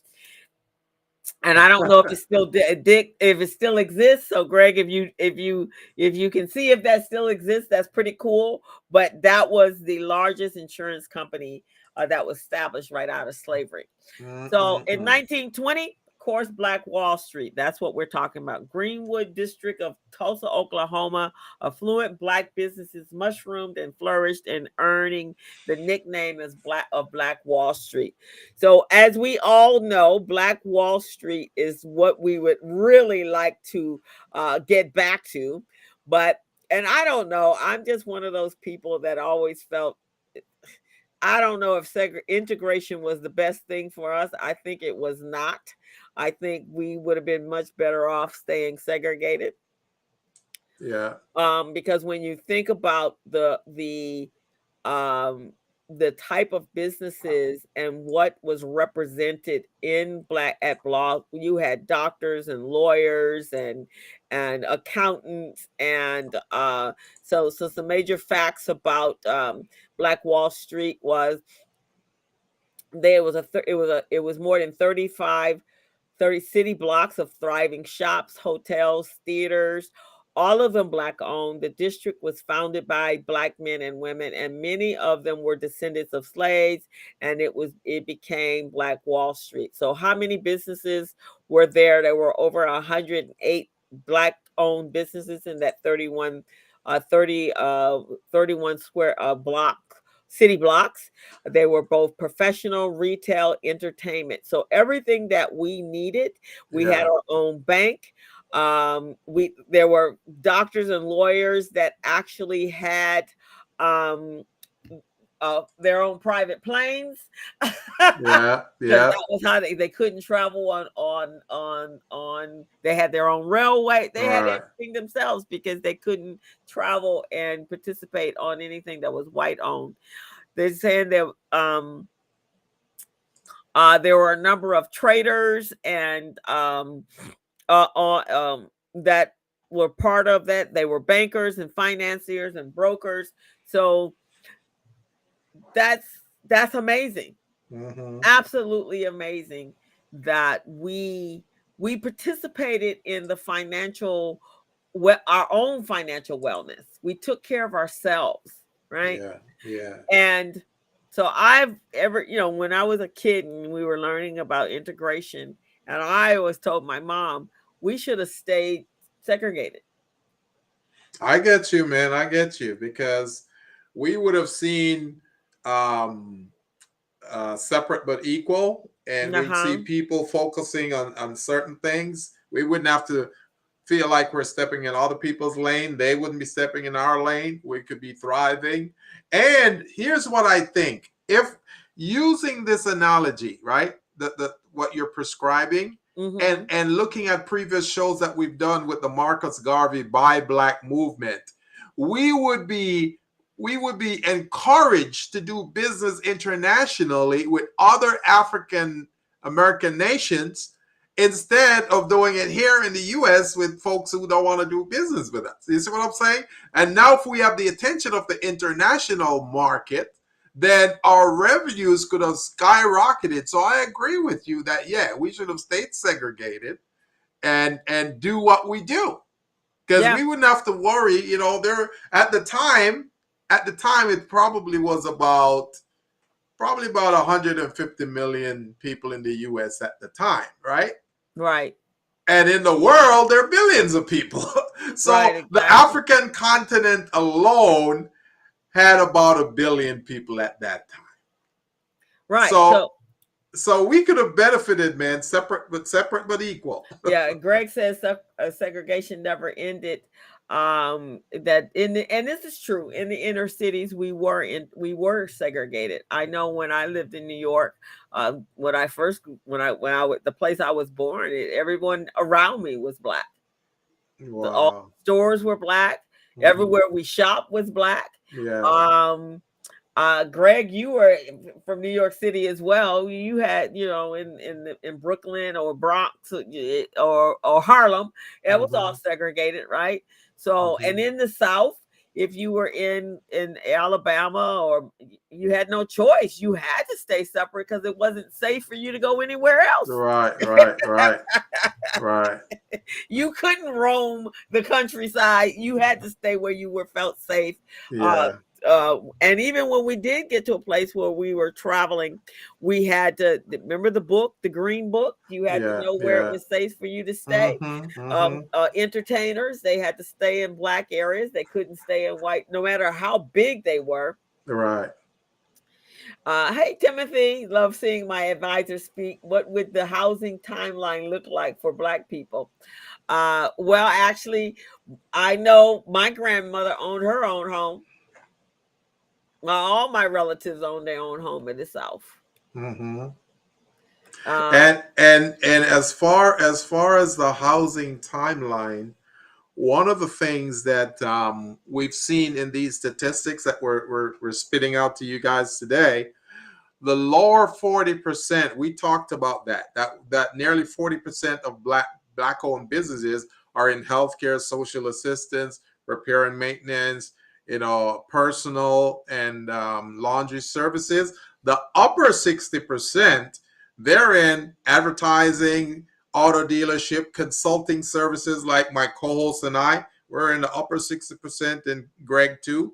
And I don't know if it's still if it still exists. So, Greg, if you can see if that still exists, that's pretty cool. But that was the largest insurance company that was established right out of slavery. So, in 1920. Of course, Black Wall Street. That's what we're talking about. Greenwood district of Tulsa, Oklahoma. Affluent Black businesses mushroomed and flourished, and earning the nickname as Black Wall Street. So, as we all know, Black Wall Street is what we would really like to get back to. And I don't know. I'm just one of those people that always felt, I don't know if integration was the best thing for us. I think it was not. I think we would have been much better off staying segregated. Yeah. Because when you think about the type of businesses and what was represented in at Black, you had doctors and lawyers and accountants, and so some major facts about Black Wall Street was it was more than 30 city blocks of thriving shops, hotels, theaters, all of them Black owned. The district was founded by Black men and women, and many of them were descendants of slaves, and it became Black Wall Street. So how many businesses were there? There were over 108 Black owned businesses in that 31 square city blocks. They were both professional, retail, entertainment. So everything that we needed, we had our own bank. There were doctors and lawyers that actually had their own private planes. Yeah, Because yeah. that was how they couldn't travel on. They had their own railway. They had Right. everything themselves because they couldn't travel and participate on anything that was white owned. They're saying that there were a number of traders and that were part of that. They were bankers and financiers and brokers. So that's amazing. Mm-hmm. Absolutely amazing that we participated in the our own financial wellness. We took care of ourselves, right? Yeah, yeah. And so I've ever, when I was a kid and we were learning about integration, and I always told my mom we should have stayed segregated. I get you, man. I get you, because we would have seen um, separate but equal, and we'd see Uh-huh. people focusing on certain things. We wouldn't have to feel like we're stepping in other people's lane. They wouldn't be stepping in our lane. We could be thriving. And here's what I think: if using this analogy, right, the what you're prescribing, Mm-hmm. and looking at previous shows that we've done with the Marcus Garvey Buy Black movement, we would be encouraged to do business internationally with other African American nations instead of doing it here in the US with folks who don't want to do business with us. You see what I'm saying? And now if we have the attention of the international market, then our revenues could have skyrocketed. So I agree with you that, yeah, we should have stayed segregated and do what we do. Because Yeah. we wouldn't have to worry, there at the time it probably was about 150 million people in the US at the time, right? Right. And in the world, there are billions of people. So Right. the Exactly. African continent alone had about 1 billion people at that time. Right. So So so we could have benefited, man, separate but equal. yeah, Greg says segregation never ended. That and this is true, in the inner cities we were segregated. I know when I lived in New York, when the place I was born, everyone around me was black. All Wow. stores were black. Mhm. Everywhere we shopped was black. Yeah. Greg, you were from New York City as well. You had, in Brooklyn or Bronx or Harlem, it was all segregated, right? So, and in the South, if you were in Alabama, or you had no choice, you had to stay separate because it wasn't safe for you to go anywhere else. Right. You couldn't roam the countryside. You had to stay where you felt safe. Yeah. And even when we did get to a place where we were traveling, we had to remember the Green Book. You had to know where it was safe for you to stay. Entertainers, they had to stay in black areas. They couldn't stay in white, no matter how big they were. Right. Hey, Timothy, love seeing my advisor speak. What would the housing timeline look like for Black people? Well, actually, I know my grandmother owned her own home. All my relatives own their own home in the South. And as far as the housing timeline, one of the things that we've seen in these statistics that we're spitting out to you guys today, the lower 40%, we talked about that nearly 40% of black-owned businesses are in healthcare, social assistance, repair and maintenance, personal and laundry services. The upper 60%, they're in advertising, auto dealership, consulting services, like my co-host and I. We're in the upper 60%, and Greg too.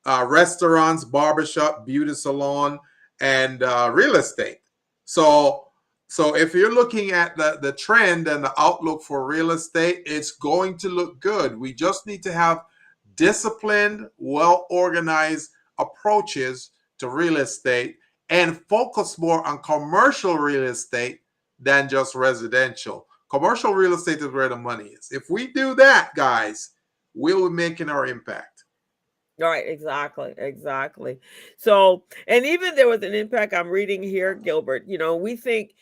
Restaurants, barbershop, beauty salon, and real estate. So if you're looking at the trend and the outlook for real estate, it's going to look good. We just need to have disciplined, well-organized approaches to real estate and focus more on commercial real estate than just residential. Commercial real estate is where the money is. If we do that, guys, we'll be making our impact. Right, exactly. So, and even there was an impact I'm reading here, Gilbert. We think,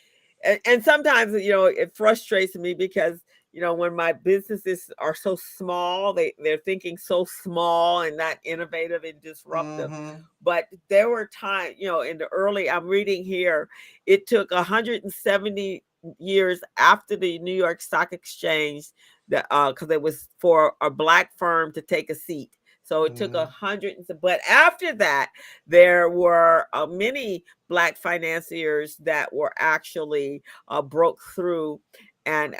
and sometimes, it frustrates me because, when my businesses are so small, they're thinking so small and not innovative and disruptive. Mm-hmm. But there were times, in the early, I'm reading here, it took 170 years after the New York Stock Exchange, that because it was for a black firm to take a seat. So it took Mm-hmm. 100, but after that, there were many black financiers that were actually broke through and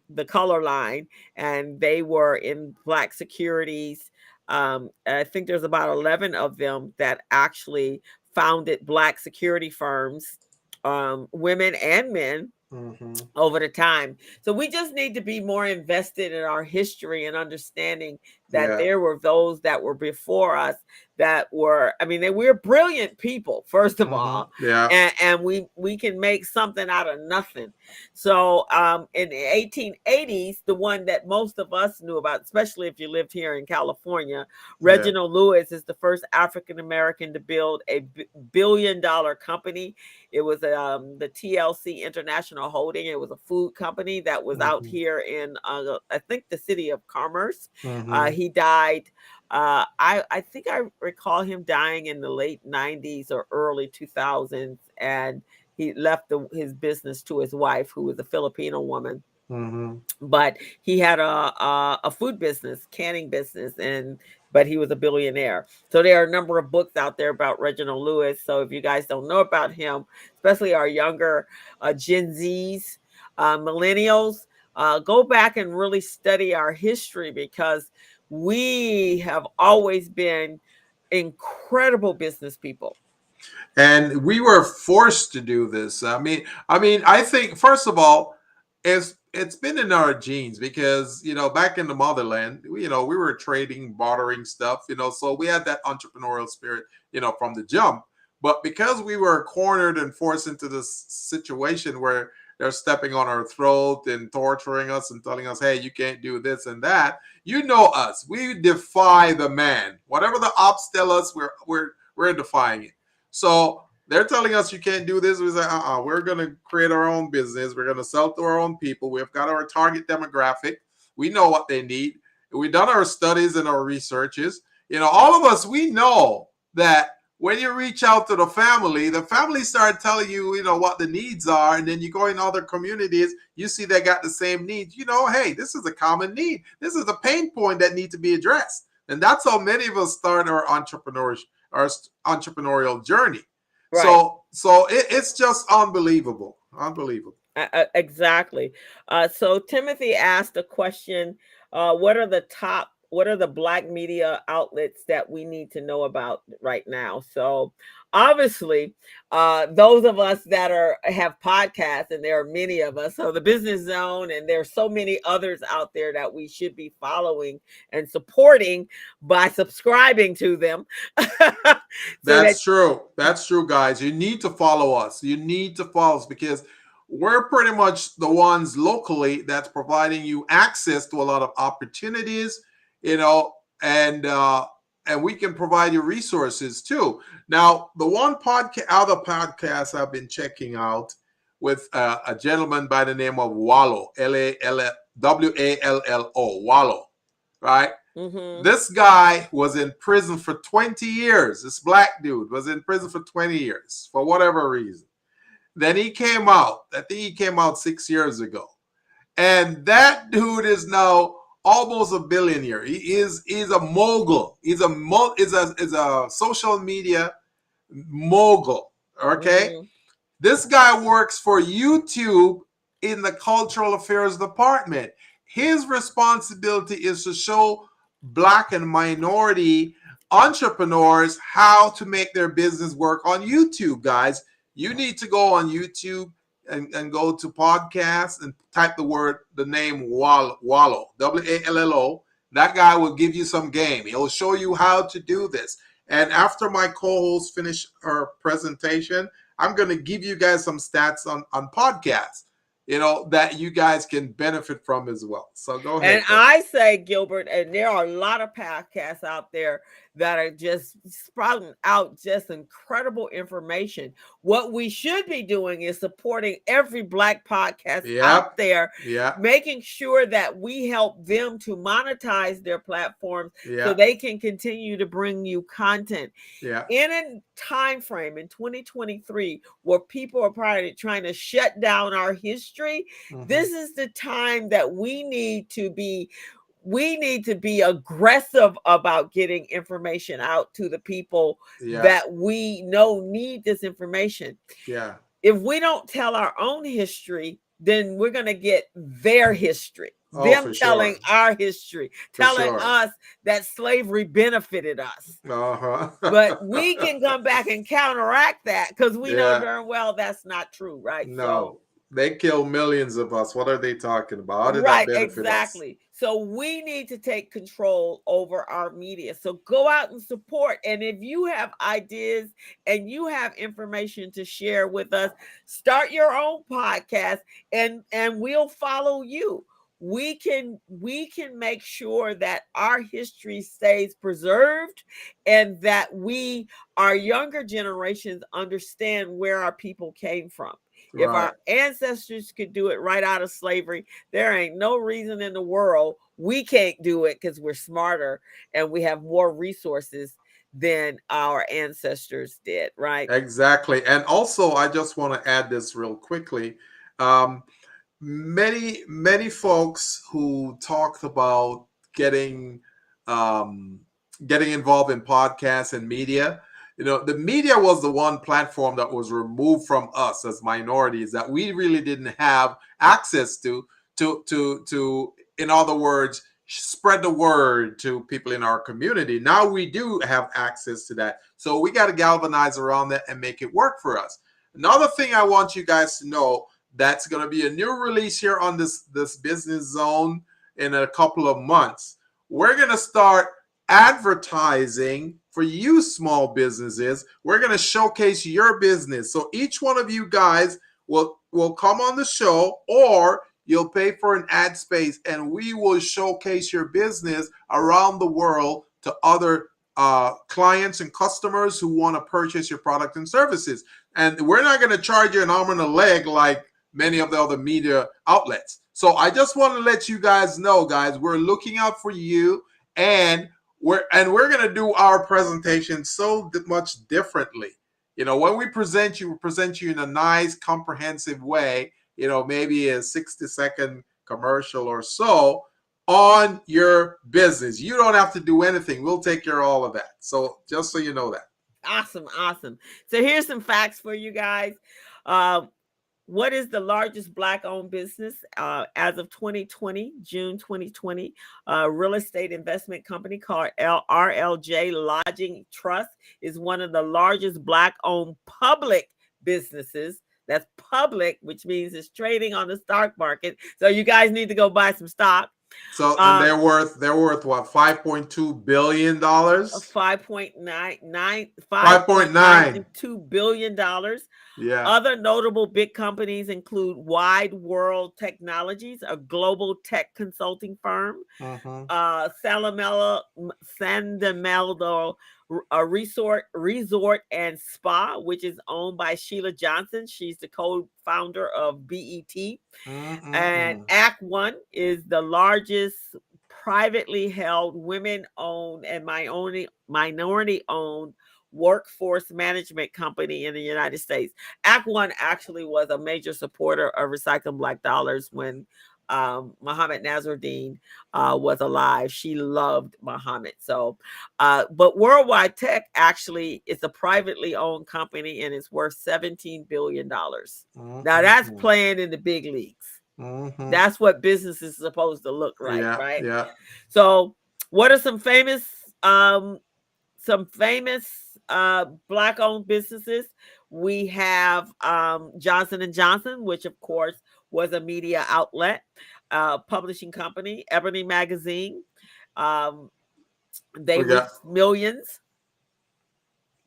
the color line, and they were in black securities. I think there's about 11 of them that actually founded black security firms, women and men, Mm-hmm. over the time. So we just need to be more invested in our history and understanding that Yeah. there were those that were before us that were, I mean, they we're brilliant people, first of Mm-hmm. all, Yeah. and we can make something out of nothing. So in the 1880s, the one that most of us knew about, especially if you lived here in California, Yeah. Reginald Lewis is the first African American to build a billion-dollar company. It was the TLC International Holding. It was a food company that was out Mm-hmm. here in, I think, the city of Commerce. Mm-hmm. He died. I think I recall him dying in the late 90s or early 2000s, and he left his business to his wife, who was a Filipino woman. Mm-hmm. But he had a food business, canning business, but he was a billionaire. So there are a number of books out there about Reginald Lewis. So if you guys don't know about him, especially our younger Gen Zs, millennials, go back and really study our history, because we have always been incredible business people. And we were forced to do this. I think first of all, it's been in our genes because back in the motherland, we were trading, bartering stuff, so we had that entrepreneurial spirit, from the jump. But because we were cornered and forced into this situation where they're stepping on our throat and torturing us and telling us, hey, you can't do this and that. You know us. We defy the man. Whatever the ops tell us, we're defying it. So they're telling us you can't do this. We say, we're going to create our own business. We're going to sell to our own people. We've got our target demographic. We know what they need. We've done our studies and our researches. All of us, we know that when you reach out to the family start telling you, what the needs are. And then you go in other communities, you see they got the same needs. Hey, this is a common need. This is a pain point that needs to be addressed. And that's how many of us start our entrepreneurial journey. Right. So it's just unbelievable. Unbelievable. Exactly. So Timothy asked a question. What are the black media outlets that we need to know about right now? So obviously, those of us that have podcasts, and there are many of us, so the Business Zone, and there's so many others out there that we should be following and supporting by subscribing to them. So that That's true. That's true, guys. You need to follow us. You need to follow us because we're pretty much the ones locally that's providing you access to a lot of opportunities, you know, and uh, and we can provide you resources too. Now, the other podcast I've been checking out with a gentleman by the name of Wallo, Wallo, Wallo, right? Mhm. This guy was in prison for 20 years. This black dude was in prison for 20 years for whatever reason. Then he came out. I think he came out 6 years ago. And that dude is now almost a billionaire. He's a mogul. Is a social media mogul. Okay. Mhm. This guy works for YouTube in the cultural affairs department. His responsibility is to show black and minority entrepreneurs how to make their business work on YouTube, guys. You need to go on YouTube and go to podcasts and type the name Wallo, Wallo. That guy will give you some game. He'll show you how to do this. And after my co-host finish her presentation, I'm going to give you guys some stats on podcasts, that you guys can benefit from as well. So go And ahead, Deborah. I say, Gilbert, and there are a lot of podcasts out there that are just sprouting out just incredible information. What we should be doing is supporting every Black podcast out there, making sure that we help them to monetize their platforms so they can continue to bring you content. In a time frame in 2023 where people are probably trying to shut down our history, this is the time that we need to be aggressive about getting information out to the people that we know need this information. If we don't tell our own history, then we're going to get their history. Them telling our history, telling us that slavery benefited us. But we can come back and counteract that because we know darn well that's not true, right? No, they kill millions of us. What are they talking about? How did that benefit us? So we need to take control over our media. So go out and support. And if you have ideas and you have information to share with us, start your own podcast and we'll follow you. We can make sure that our history stays preserved and that our younger generations understand where our people came from. If our ancestors could do it right out of slavery, there ain't no reason in the world we can't do it because we're smarter and we have more resources than our ancestors did, right? Exactly. And also, I just want to add this real quickly. Many folks who talked about getting involved in podcasts and media, the media was the one platform that was removed from us as minorities that we really didn't have access to in other words, spread the word to people in our community. Now we do have access to that, so we got to galvanize around that and make it work for us. Another thing I want you guys to know, that's going to be a new release here on this business zone in a couple of months. We're going to start advertising for you small businesses. We're going to showcase your business. So each one of you guys will come on the show, or you'll pay for an ad space, and we will showcase your business around the world to other clients and customers who want to purchase your product and services. And we're not going to charge you an arm and a leg like many of the other media outlets. So I just want to let you guys know, guys, we're looking out for you, and we're going to do our presentation so much differently. When we present you in a nice, comprehensive way, maybe a 60-second commercial or so on your business. You don't have to do anything. We'll take care of all of that. So just so you know that. Awesome. So here's some facts for you guys. What is the largest Black-owned business as of 2020, June 2020? Real estate investment company called RLJ Lodging Trust is one of the largest Black-owned public businesses. That's public, which means it's trading on the stock market. So you guys need to go buy some stock. So and they're worth what, $5.2 billion? $5.9 billion. Yeah. Other notable big companies include Wide World Technologies, a global tech consulting firm. Sandameldo Resort and Spa, which is owned by Sheila Johnson. She's the co-founder of BET. And Act One is the largest privately held, women-owned, and minority-owned workforce management company in the United States. Act One actually was a major supporter of recycling Black dollars when Muhammad Nasruddin was alive. She loved Muhammad. So, but Worldwide Tech actually is a privately owned company, and it's worth $17 billion. Now that's playing in the big leagues. That's what business is supposed to look like, right? Yeah. So, what are some famous Black-owned businesses? We have Johnson & Johnson, which of course was a media outlet, publishing company, Ebony Magazine. They reached millions.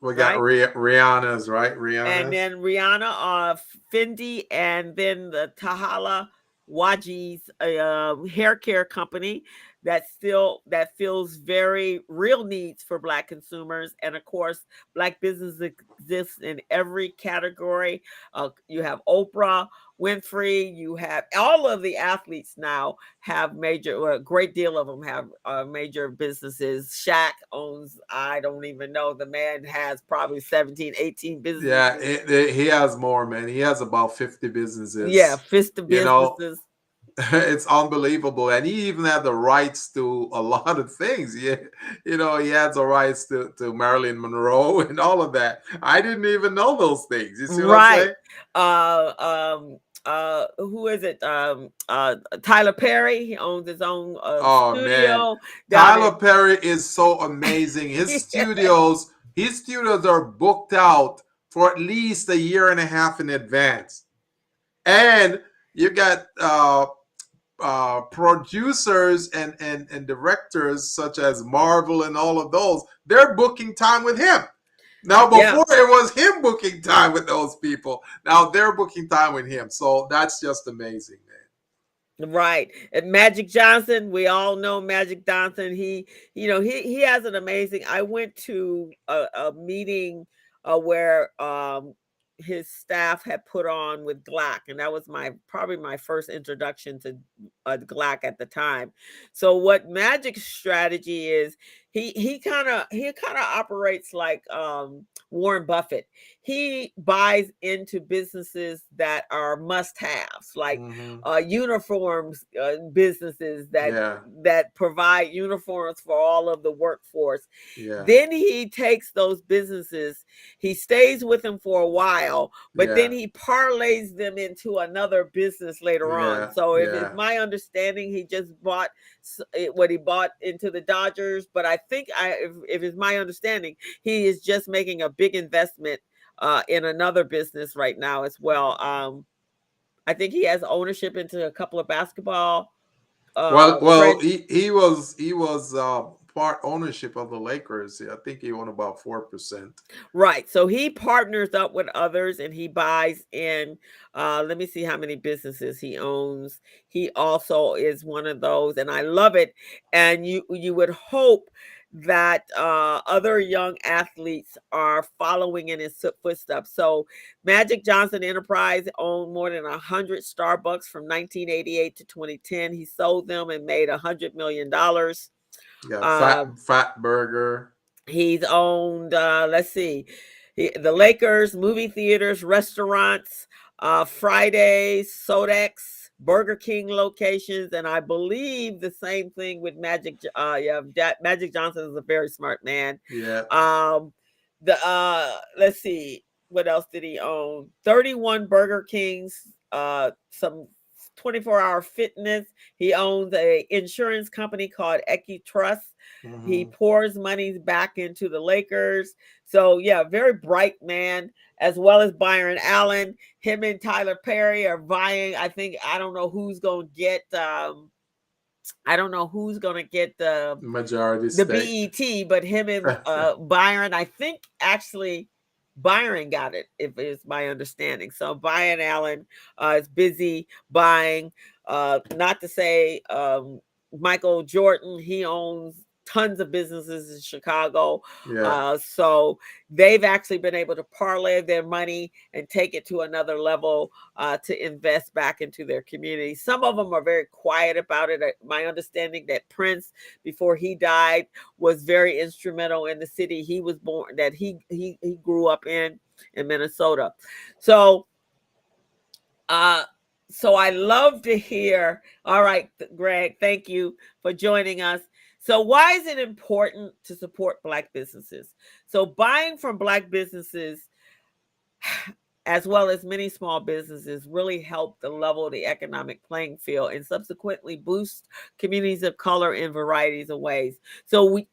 We got Rihanna's, right? Rihanna's. And then Rihanna, Fendi, and then the Tahala Waji's hair care company. that fills very real needs for Black consumers. And of course, Black business exists in every category. You have Oprah Winfrey, you have all of the athletes now have major, well, a great deal of them have major businesses. Shaq owns, I don't even know, the man has probably 17, 18 businesses. Yeah, he has more, man. He has about 50 businesses. Yeah, fist of You know, businesses. it's unbelievable. And he even had the rights to a lot of things. Yeah, he had the rights to Marilyn Monroe and all of that. I didn't even know those things. You see what I'm saying? Who is it? Tyler Perry. He owns his own Oh man, studio. Tyler Perry is so amazing. His studios are booked out for at least a year and a half in advance. And you got producers and directors such as Marvel and all of those. They're booking time with him. Now, before it was him booking time with those people. Now they're booking time with him. So that's just amazing, man. Right. And Magic Johnson, we all know Magic Johnson. He has an amazing. I went to a meeting where his staff had put on with Glack, and that was probably my first introduction to Glack at the time. So what Magic's strategy is, he kind of operates like Warren Buffett. He buys into businesses that are must-haves, like uniforms businesses that provide uniforms for all of the workforce. Yeah. Then he takes those businesses, he stays with them for a while, but then he parlays them into another business later on. So if it's my understanding, he just bought what he bought into the Dodgers, but I think if it's my understanding, he is just making a big investment in another business right now as well. I think he has ownership into a couple of basketball. He was part ownership of the Lakers. I think he owned about 4%. Right. So he partners up with others and he buys in. Let me see how many businesses he owns. He also is one of those, and I love it. And you would hope that other young athletes are following in his footsteps. So Magic Johnson Enterprise owned more than 100 Starbucks from 1988 to 2010. He sold them and made $100 million. Fat Burger. He's owned, let's see, the Lakers, movie theaters, restaurants, Fridays, Sodex, Burger King locations, and I believe the same thing with Magic. Magic Johnson is a very smart man. Yeah. Let's see, what else did he own? 31 Burger Kings, some 24-hour fitness. He owns a insurance company called Equitrust. He pours money back into the Lakers. So yeah, very bright man, as well as Byron Allen. Him and Tyler Perry are vying. I don't know who's going to get the majority the stake. BET, but him and Byron, I think actually Byron got it, if it's my understanding. So Byron Allen is busy buying. Not to say Michael Jordan, he owns tons of businesses in Chicago. So they've actually been able to parlay their money and take it to another level to invest back into their community. Some of them are very quiet about it. My understanding that Prince, before he died, was very instrumental in the city he was born, that he grew up in Minnesota. So I love to hear. All right, Greg, thank you for joining us. So why is it important to support Black businesses? So buying from Black businesses, as well as many small businesses, really help to level the economic playing field and subsequently boost communities of color in varieties of ways.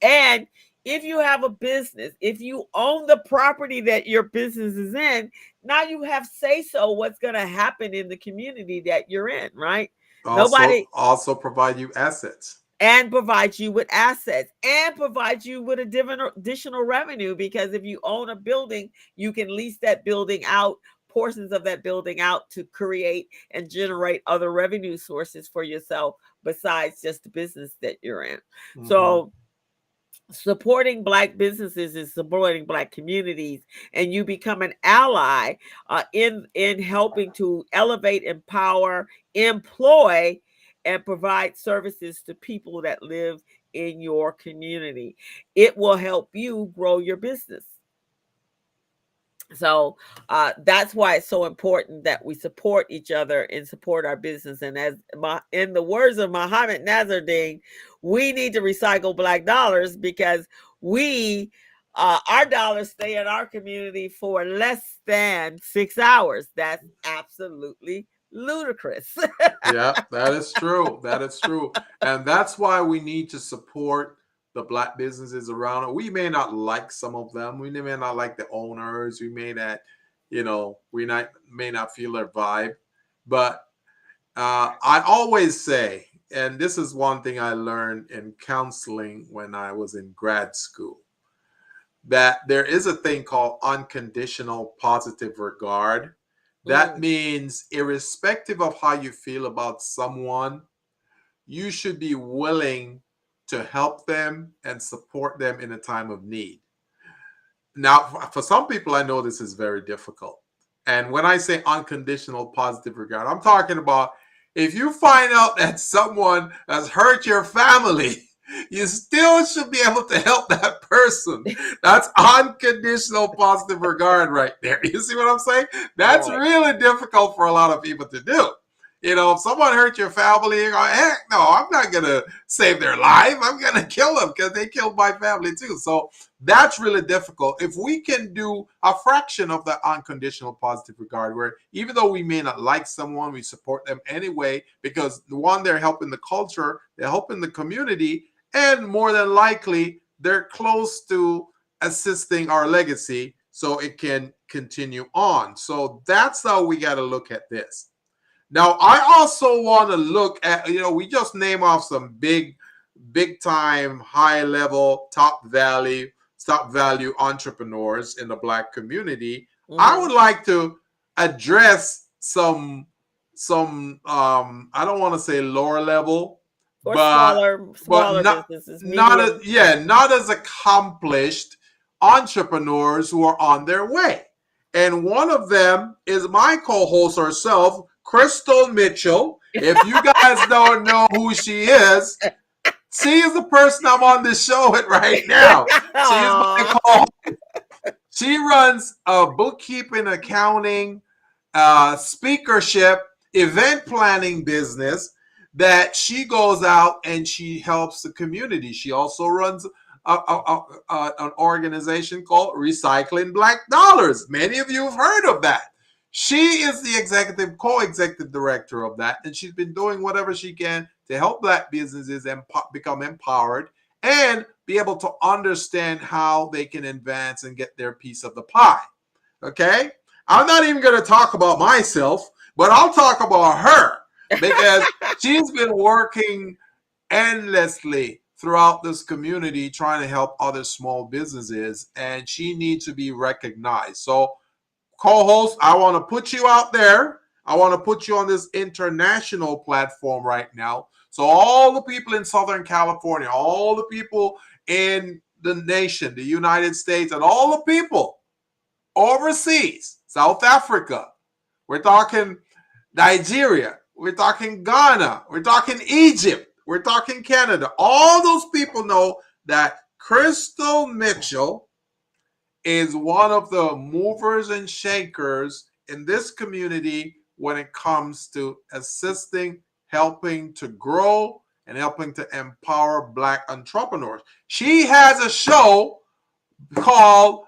And if you have a business, if you own the property that your business is in, now you have say-so what's going to happen in the community that you're in, right? Also provide you assets. And provide you with assets and provide you with additional revenue, because if you own a building, you can lease that building out, portions of that building out to create and generate other revenue sources for yourself besides just the business that you're in. So supporting Black businesses is supporting Black communities, and you become an ally in helping to elevate, empower, employ, and provide services to people that live in your community. It will help you grow your business. So that's why it's so important that we support each other and support our business. And in the words of Muhammad Nazardine, we need to recycle Black dollars because our dollars stay in our community for less than 6 hours. That's absolutely ludicrous. Yeah, that is true. That is true. And that's why we need to support the Black businesses around. We may not like some of them. We may not like the owners. We may not, may not feel their vibe. But I always say, and this is one thing I learned in counseling when I was in grad school, that there is a thing called unconditional positive regard. That means irrespective of how you feel about someone, you should be willing to help them and support them in a time of need. Now, for some people, I know this is very difficult. And when I say unconditional positive regard, I'm talking about if you find out that someone has hurt your family, you still should be able to help that person. That's unconditional positive regard right there. You see what I'm saying? That's really difficult for a lot of people to do. If someone hurt your family, you go, heck no, I'm not going to save their life. I'm going to kill them because they killed my family too. So that's really difficult. If we can do a fraction of that unconditional positive regard, where even though we may not like someone, we support them anyway, because one, they're helping the culture, they're helping the community, and more than likely, they're close to assisting our legacy so it can continue on. So that's how we got to look at this. Now, I also want to look at, we just name off some big time, high level, top value entrepreneurs in the Black community. I would like to address some I don't want to say lower level, or but smaller not, businesses, not as accomplished entrepreneurs who are on their way. And one of them is my co-host herself, Crystal Mitchell. If you guys don't know who she is, she is the person I'm on this show with right now. She is my co-host. She runs bookkeeping, accounting, speakership, event planning business that she goes out and she helps the community. She also runs an organization called Recycling Black Dollars. Many of you have heard of that. She is the co-executive director of that, and she's been doing whatever she can to help Black businesses become empowered and be able to understand how they can advance and get their piece of the pie. Okay? I'm not even going to talk about myself, but I'll talk about her because she's been working endlessly throughout this community trying to help other small businesses, and she needs to be recognized. So, co-host, I want to put you out there. I want to put you on this international platform right now. So all the people in Southern California, all the people in the nation, the United States, and all the people overseas, South Africa, we're talking Nigeria, we're talking Ghana, we're talking Egypt, we're talking Canada. All those people know that Crystal Mitchell is one of the movers and shakers in this community when it comes to assisting, helping to grow, and helping to empower Black entrepreneurs. She has a show called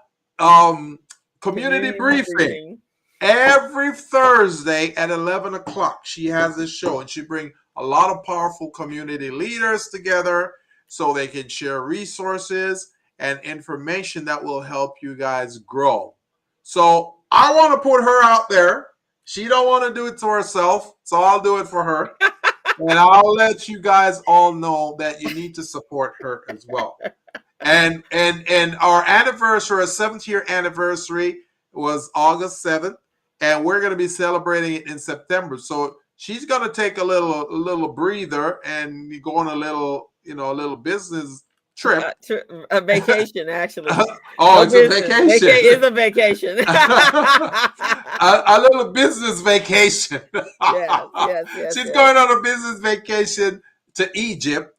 Community Briefing. Every Thursday at 11 o'clock, she has this show, and she brings a lot of powerful community leaders together so they can share resources and information that will help you guys grow. So I want to put her out there. She don't want to do it to herself, so I'll do it for her. And I'll let you guys all know that you need to support her as well. And our anniversary, our 7th year anniversary was August 7th. and we're going to be celebrating it in September. So she's going to take a little breather and go on a little business trip. A vacation, actually. Oh, No it's a business. vacation. Is a vacation. a little business vacation. Yes. She's going on a business vacation to Egypt.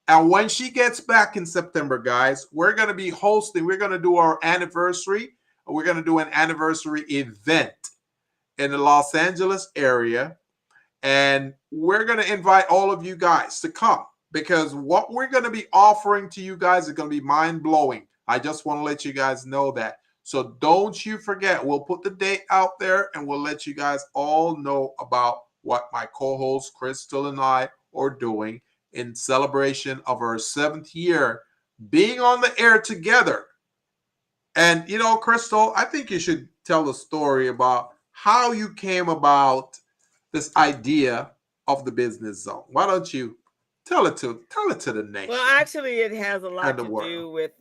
And when she gets back in September, guys, we're going to be hosting, we're going to do our anniversary. We're going to do an anniversary event in the Los Angeles area. And we're going to invite all of you guys to come, because what we're going to be offering to you guys is going to be mind-blowing. I just want to let you guys know that. So don't you forget, we'll put the date out there and we'll let you guys all know about what my co-host Crystal and I are doing in celebration of our 7th year being on the air together. And, Crystal, I think you should tell the story about how you came about this idea of the business zone. Why don't you tell it to the nation? Well, actually, it has a lot And the to world. do with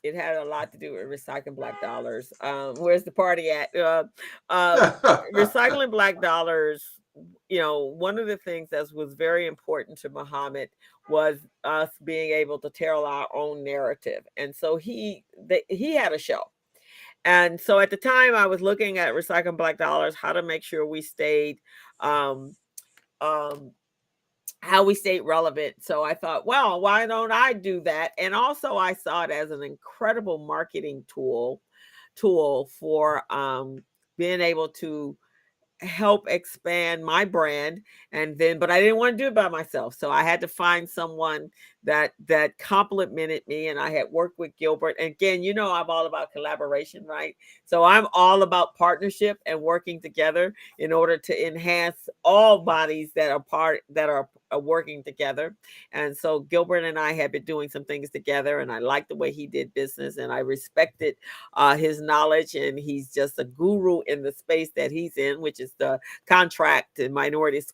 it had a lot to do with recycling black dollars. Where's the party at? Recycling black dollars. One of the things that was very important to Muhammad was us being able to tell our own narrative, and so he had a show. And so at the time, I was looking at recycling black dollars, how to make sure we stayed how we stayed relevant. So I thought, well, why don't I do that? And also I saw it as an incredible marketing tool for being able to help expand my brand. But I didn't want to do it by myself. So I had to find someone that complimented me, and I had worked with Gilbert. And again, I'm all about collaboration, right? So I'm all about partnership and working together in order to enhance all bodies that are working together. And so Gilbert and I had been doing some things together, and I liked the way he did business, and I respected his knowledge, and he's just a guru in the space that he's in, which is the contract and minorities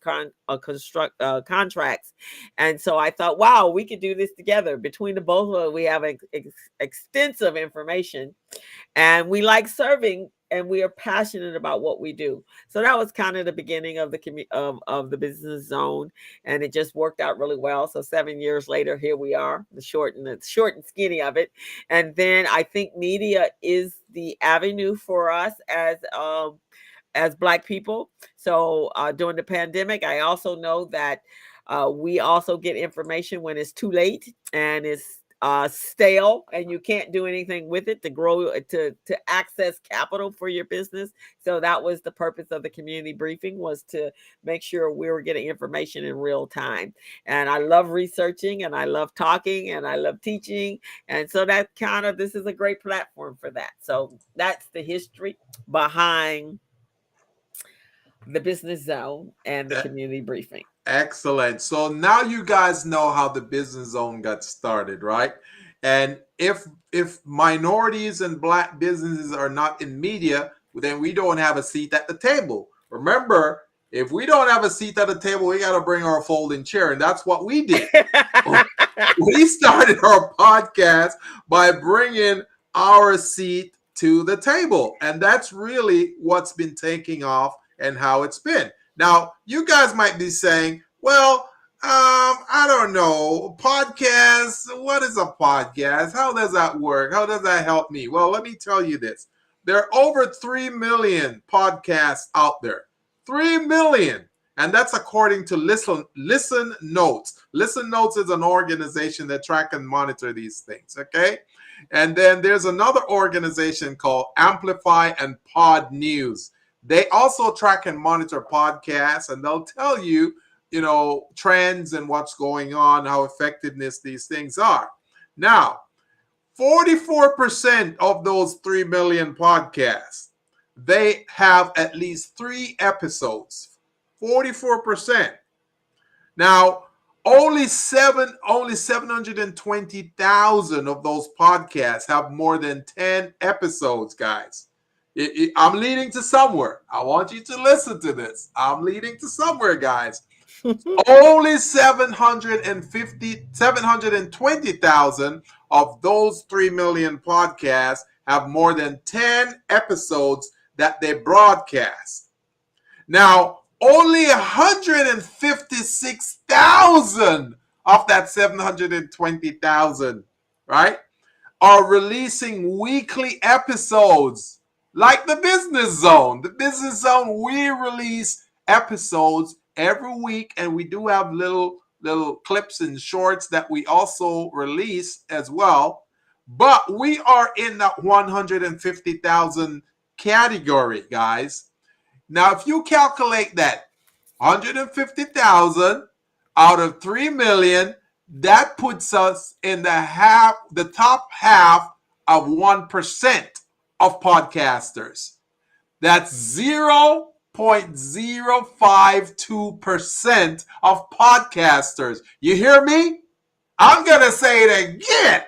contracts. And so I thought, wow, we could do this together. Between the both of us, we have extensive information, and we like serving, and we are passionate about what we do. So that was kind of the beginning of the business zone, and it just worked out really well. So 7 years later, here we are, the short and skinny of it. And then I think media is the avenue for us as Black people. So during the pandemic, I also know that we also get information when it's too late and it's stale and you can't do anything with it to grow, to access capital for your business. So that was the purpose of the community briefing, was to make sure we were getting information in real time. And I love researching, and I love talking, and I love teaching. And so this is a great platform for that. So that's the history behind the business zone and the community briefing. Excellent. So now you guys know how the business zone got started, right? And if minorities and Black businesses are not in media, then we don't have a seat at the table. Remember, if we don't have a seat at the table, we got to bring our folding chair, and that's what we did. We started our podcast by bringing our seat to the table, and that's really what's been taking off and how it's been. Now, you guys might be saying, well, I don't know, podcast, what is a podcast? How does that work? How does that help me? Well, let me tell you this. There are over 3 million podcasts out there. 3 million. And that's according to Listen Notes. Listen Notes is an organization that track and monitor these things, okay? And then there's another organization called Amplify and Pod News. They also track and monitor podcasts, and they'll tell you, trends and what's going on, how effectiveness these things are. Now, 44% of those 3 million podcasts, they have at least 3 episodes. 44%. Now, only 720,000 of those podcasts have more than 10 episodes, guys. I'm leading to somewhere. I want you to listen to this. I'm leading to somewhere, guys. Only 720,000 of those 3 million podcasts have more than 10 episodes that they broadcast. Now, only 156,000 of that 720,000, right, are releasing weekly episodes like the Business Zone. The Business Zone, we release episodes every week, and we do have little clips and shorts that we also release as well. But we are in that 150,000 category, guys. Now, if you calculate that 150,000 out of 3 million, that puts us in the top half of 1% of podcasters. That's 0.052% of podcasters. You hear me? I'm going to say it again.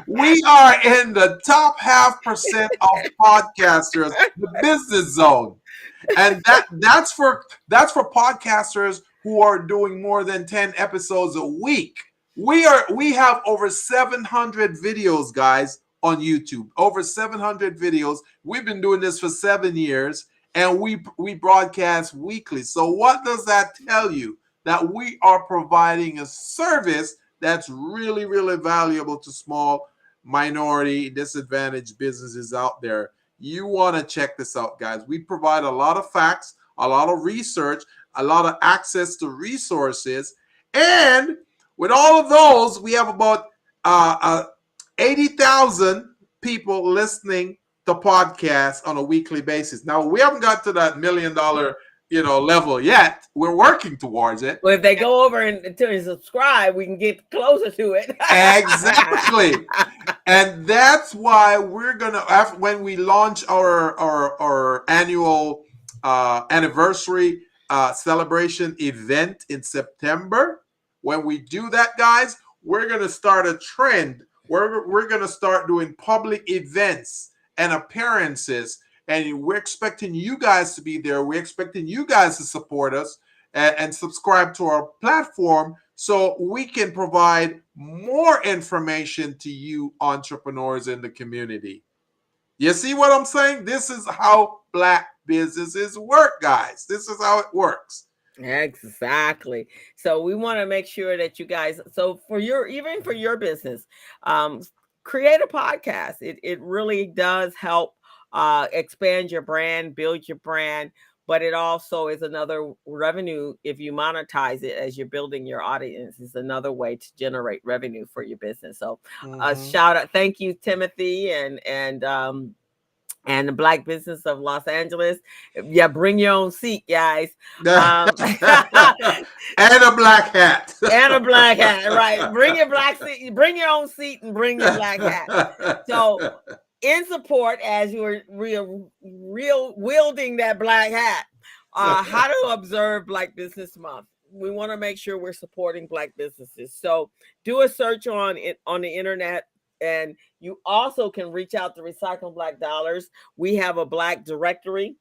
We are in the top 0.5% of podcasters, the Business Zone. And that's for podcasters who are doing more than 10 episodes a week. We have over 700 videos, guys, on YouTube. Over 700 videos. We've been doing this for 7 years, and we broadcast weekly. So what does that tell you? That we are providing a service that's really, really valuable to small, minority, disadvantaged businesses out there. You want to check this out, guys. We provide a lot of facts, a lot of research, a lot of access to resources. And with all of those, we have about 80,000 people listening to podcasts on a weekly basis. Now, we haven't got to that $1 million level yet. We're working towards it. Well, if they go over and subscribe, we can get closer to it. Exactly. And that's why we're gonna, when we launch our annual anniversary celebration event in September, when we do that, guys, we're gonna start a trend. We're gonna start doing public events and appearances. And we're expecting you guys to be there. We're expecting you guys to support us and subscribe to our platform so we can provide more information to you entrepreneurs in the community. You see what I'm saying? This is how Black businesses work, guys. This is how it works. Exactly. So we want to make sure that you guys, so even for your business, create a podcast. It really does help expand your brand, build your brand, but it also is another revenue. If you monetize it as you're building your audience, is another way to generate revenue for your business. So shout out, thank you, Timothy, and the Black Business of Los Angeles. Yeah, bring your own seat, guys. And a black hat. And a black hat, right. Bring your black seat, bring your own seat, and bring your black hat. So in support, as you were real wielding that black hat, how to observe Black Business Month. We want to make sure we're supporting Black businesses. So do a search on the internet, and you also can reach out to Recycle Black Dollars. We have a Black directory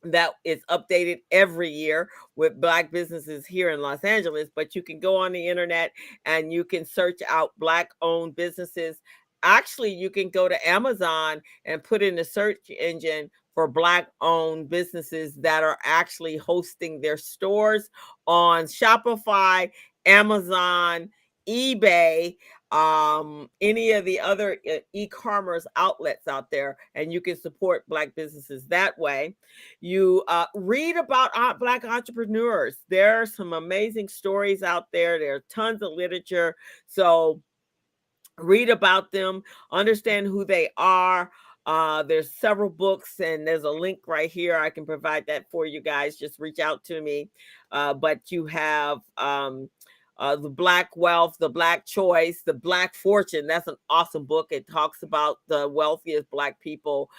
that is updated every year with Black businesses here in Los Angeles, but you can go on the internet and you can search out Black-owned businesses. Actually, you can go to Amazon and put in the search engine for Black-owned businesses that are actually hosting their stores on Shopify, Amazon, eBay, any of the other e-commerce outlets out there, and you can support Black businesses that way. You read about Black entrepreneurs. There are some amazing stories out there. There are tons of literature. So read about them, understand who they are. There's several books, and there's a link right here. I can provide that for you guys. Just reach out to me. But you have The Black Wealth, The Black Choice, The Black Fortune. That's an awesome book. It talks about the wealthiest Black people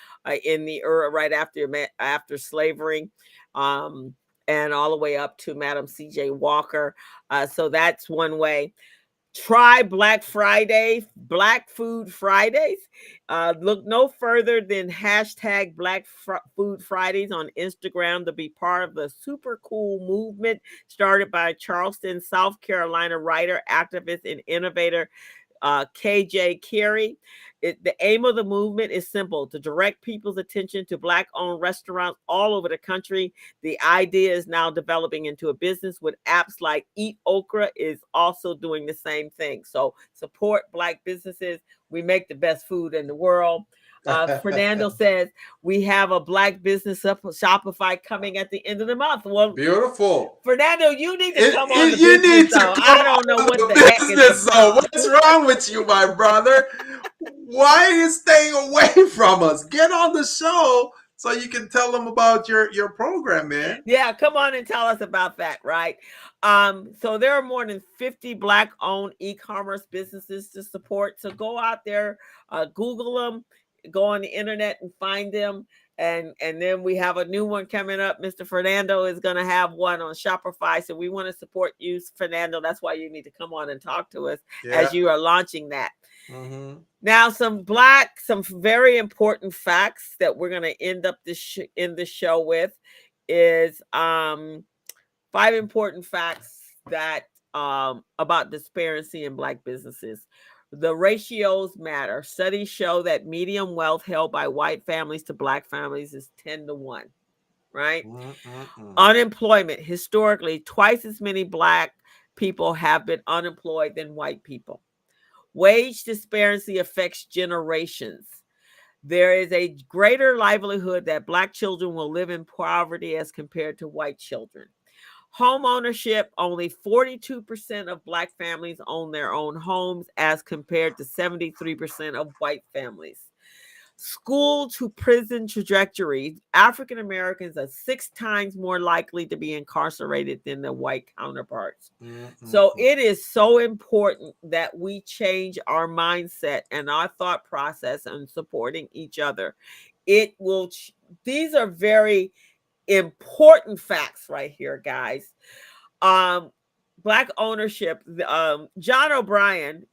in the era right after slavery, and all the way up to Madam C.J. Walker. So that's one way. Try Black Friday, Black Food Fridays. Look no further than hashtag Black Food Fridays on Instagram to be part of the super cool movement started by Charleston, South Carolina writer, activist, and innovator KJ Carey. The aim of the movement is simple: to direct people's attention to Black-owned restaurants all over the country. The idea is now developing into a business with apps like Eat Okra is also doing the same thing. So support Black businesses. We make the best food in the world. Fernando says we have a Black business up Shopify coming at the end of the month. Well, beautiful. Fernando, you need to come on the You business need to zone. come I don't know on what the the heck is the business zone. problem. What's wrong with you, my brother? Why are you staying away from us? Get on the show so you can tell them about your program, man. Yeah, come on and tell us about that, right? So there are more than 50 Black-owned e-commerce businesses to support. So go out there, Google them, go on the internet and find them. And then we have a new one coming up. Mr. Fernando is going to have one on Shopify. So we want to support you, Fernando. That's why you need to come on and talk to us as you are launching that. Mm-hmm. Now, some very important facts that we're going to end up in the show with is 5 important facts that about disparity in Black businesses. The ratios matter. Studies show that median wealth held by white families to Black families is 10-1, right? Unemployment. Historically, twice as many Black people have been unemployed than white people. Wage disparity affects generations. There is a greater likelihood that Black children will live in poverty as compared to white children. Home ownership, only 42% of Black families own their own homes as compared to 73% of white families. School to prison trajectory. African Americans are 6 times more likely to be incarcerated than their white counterparts. So it is so important that we change our mindset and our thought process and supporting each other. It will. These are very important facts right here, guys. Black ownership. John Bryant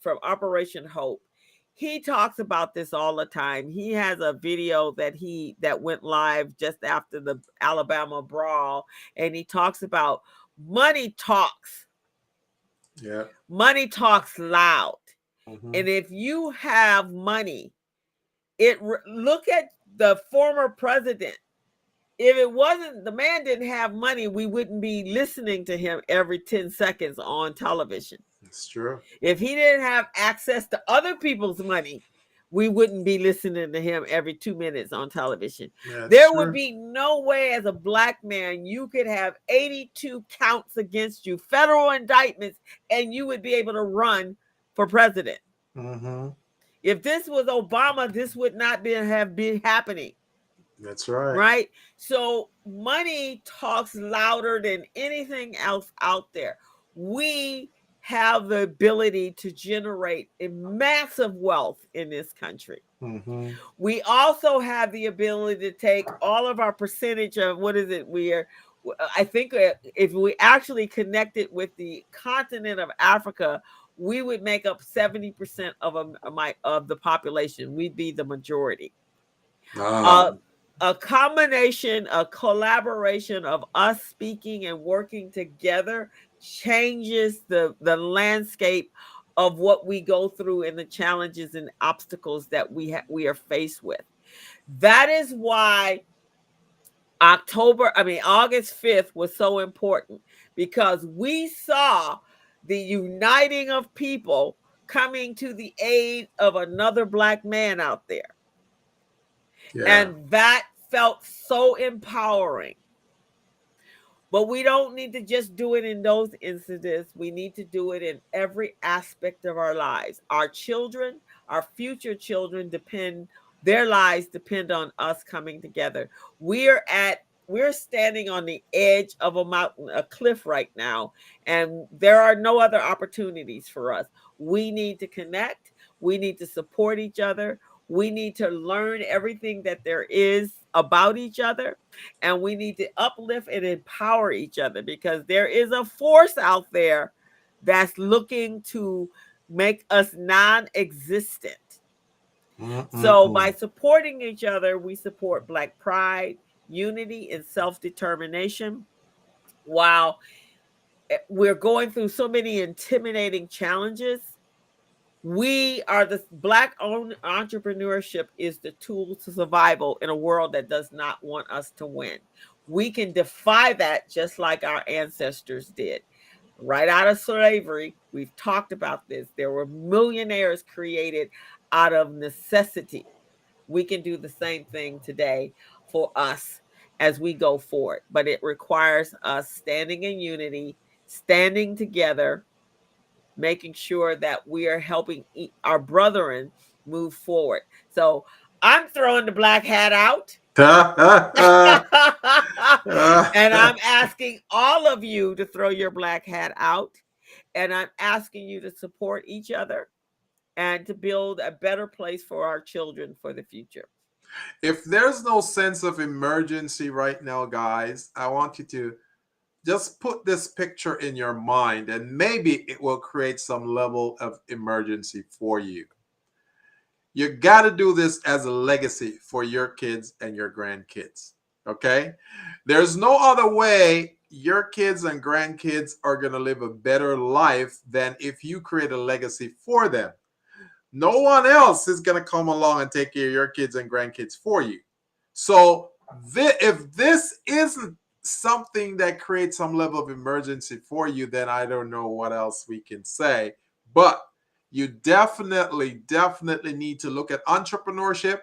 from Operation Hope. He talks about this all the time. He has a video that went live just after the Alabama brawl, and he talks about money talks. Yeah. Money talks loud. And if you have money, look at the former president. If it wasn't, the man didn't have money, we wouldn't be listening to him every 10 seconds on television. It's true. If he didn't have access to other people's money, we wouldn't be listening to him every 2 minutes on television. There would be no way as a Black man you could have 82 counts against you, federal indictments, and you would be able to run for president. If this was Obama, this would not have been happening. That's right. Right? So money talks louder than anything else out there. We have the ability to generate a massive wealth in this country. We also have the ability to take all of our percentage of I think if we actually connected with the continent of Africa, we would make up 70% of the population. We'd be the majority. A combination, a collaboration of us speaking and working together changes the landscape of what we go through and the challenges and obstacles that we are faced with. That is why August 5th was so important, because we saw the uniting of people coming to the aid of another Black man out there. Yeah. And that felt so empowering. But we don't need to just do it in those incidents. We need to do it in every aspect of our lives. Our children, our future children their lives depend on us coming together. We're standing on the edge of a mountain, a cliff right now, and there are no other opportunities for us. We need to connect. We need to support each other. We need to learn everything that there is about each other, and we need to uplift and empower each other, because there is a force out there that's looking to make us non-existent. So by supporting each other, we support Black pride, unity, and self-determination. While we're going through so many intimidating challenges. We are the Black owned entrepreneurship is the tool to survival in a world that does not want us to win. We can defy that just like our ancestors did. Right out of slavery, we've talked about this. There were millionaires created out of necessity. We can do the same thing today for us as we go forward, but it requires us standing in unity, standing together, making sure that we are helping our brethren move forward. So I'm throwing the black hat out. And I'm asking all of you to throw your black hat out. And I'm asking you to support each other and to build a better place for our children for the future. If there's no sense of emergency right now, guys, I want you to just put this picture in your mind, and maybe it will create some level of emergency for you. You got to do this as a legacy for your kids and your grandkids. Okay? There's no other way your kids and grandkids are going to live a better life than if you create a legacy for them. No one else is going to come along and take care of your kids and grandkids for you. So if this isn't something that creates some level of emergency for you, then I don't know what else we can say. But you definitely need to look at entrepreneurship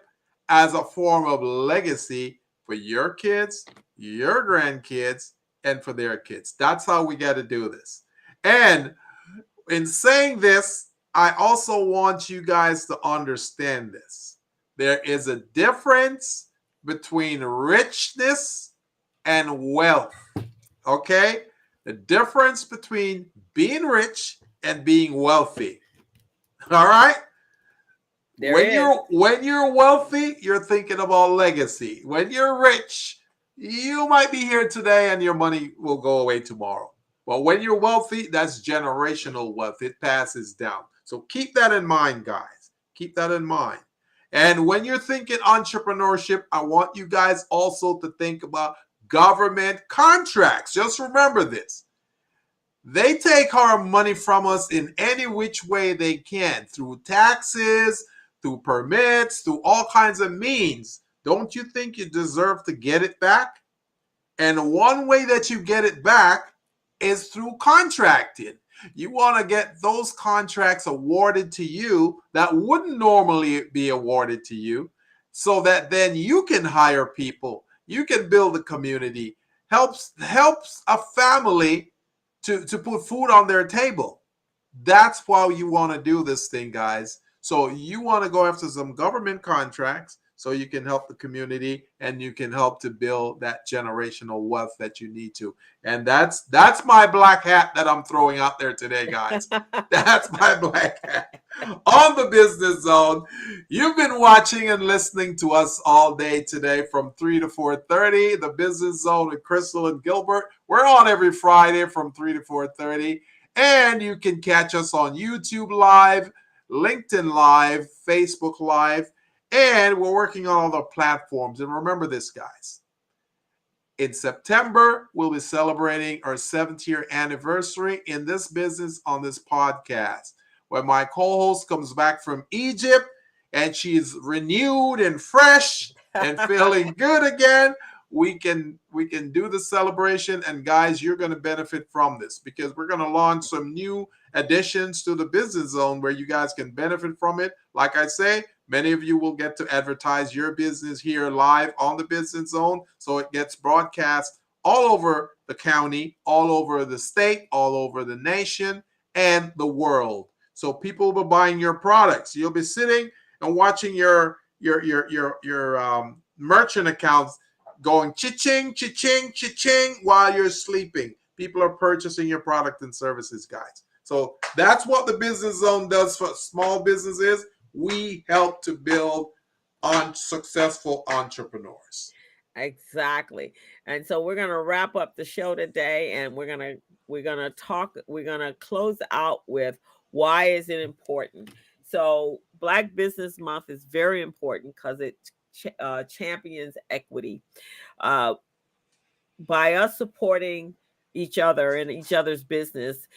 as a form of legacy for your kids, your grandkids, and for their kids. That's how we got to do this. And in saying this, I also want you guys to understand this. There is a difference between richness and wealth. Okay? The difference between being rich and being wealthy. All right? When you're wealthy, you're thinking about legacy. When you're rich, you might be here today and your money will go away tomorrow. But when you're wealthy, that's generational wealth. It passes down. So keep that in mind, guys. Keep that in mind. And when you're thinking entrepreneurship, I want you guys also to think about government contracts. Just remember this. They take our money from us in any which way they can, through taxes, through permits, through all kinds of means. Don't you think you deserve to get it back? And one way that you get it back is through contracting. You want to get those contracts awarded to you that wouldn't normally be awarded to you, so that then you can hire people, you can build a community, helps a family to put food on their table. That's why you want to do this thing, guys. So you want to go after some government contracts so you can help the community and you can help to build that generational wealth that you need to. And that's my black hat that I'm throwing out there today, guys. That's my black hat. On the Business Zone, you've been watching and listening to us all day today from 3 to 4:30. The Business Zone with Crystal and Gilbert. We're on every Friday from 3 to 4:30. And you can catch us on YouTube Live, LinkedIn Live, Facebook Live, and we're working on all the platforms. And remember this, guys. In September, we'll be celebrating our 7th year anniversary in this business on this podcast. When my co-host comes back from Egypt and she's renewed and fresh and feeling good again, we can do the celebration. And guys, you're going to benefit from this because we're going to launch some new additions to the Business Zone where you guys can benefit from it. Like I say, many of you will get to advertise your business here live on the Business Zone. So it gets broadcast all over the county, all over the state, all over the nation, and the world. So people will be buying your products. You'll be sitting and watching your merchant accounts going cha-ching, cha-ching, cha-ching while you're sleeping. People are purchasing your product and services, guys. So that's what the Business Zone does for small businesses. We help to build on successful entrepreneurs. Exactly. And so we're going to wrap up the show today, and we're going to close out with why is it important. So Black Business Month is very important because it champions equity. By us supporting each other and each other's business,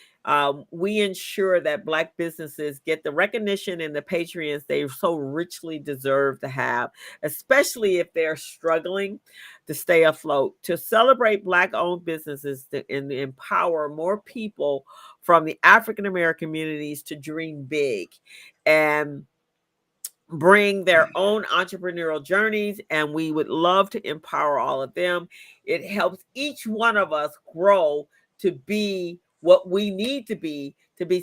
we ensure that Black businesses get the recognition and the patrons they so richly deserve to have, especially if they're struggling to stay afloat. To celebrate Black-owned businesses and empower more people from the African American communities to dream big and bring their own entrepreneurial journeys, and we would love to empower all of them. It helps each one of us grow to be what we need to be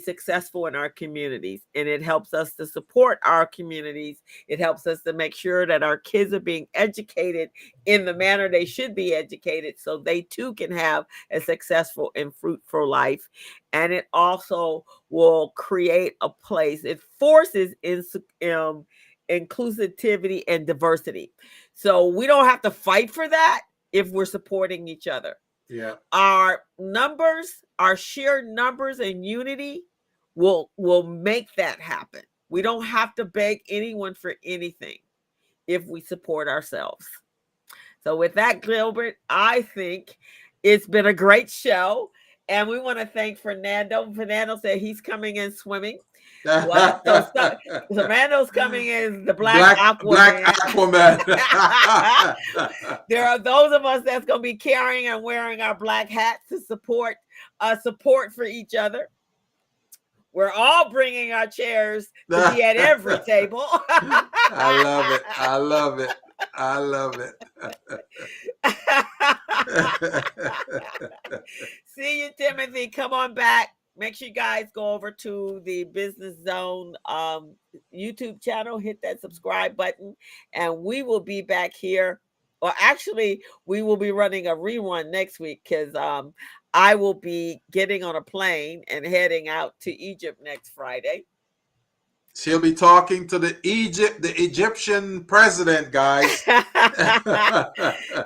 successful in our communities, and it helps us to support our communities. It helps us to make sure that our kids are being educated in the manner they should be educated so they too can have a successful and fruitful life. And it also will create a place, it forces inclusivity and diversity. So we don't have to fight for that if we're supporting each other. Yeah. Our numbers, our sheer numbers and unity will make that happen. We don't have to beg anyone for anything if we support ourselves. So with that, Gilbert, I think it's been a great show. And we want to thank Fernando. Fernando said he's coming in swimming. Well, so Fernando's coming in the Black Aquaman. There are those of us that's going to be carrying and wearing our black hats to support for each other. We're all bringing our chairs to be at every table. I love it. I love it. I love it. See you, Timothy. Come on back. Make sure you guys go over to the Business Zone YouTube channel, hit that subscribe button, and we will be back here. Or actually, we will be running a rerun next week because I will be getting on a plane and heading out to Egypt next Friday. She'll be talking to the Egyptian president, guys.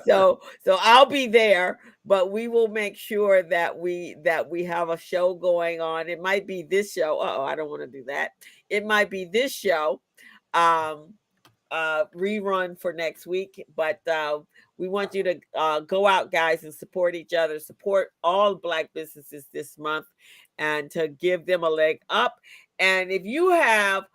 So I'll be there, but we will make sure that we have a show going on. It might be this show. I don't want to do that. It might be this show rerun for next week, but we want you to go out, guys, and support each other, support all Black businesses this month, and to give them a leg up. And if you have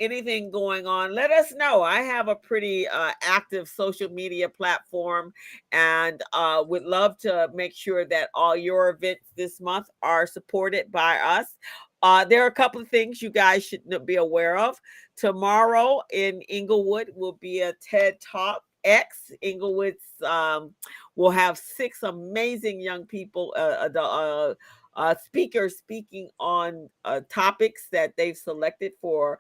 anything going on, let us know. I have a pretty active social media platform, and would love to make sure that all your events this month are supported by us. There are a couple of things you guys should be aware of. Tomorrow in Inglewood will be a TED Talk X. Inglewood's will have 6 amazing young people, speakers speaking on topics that they've selected for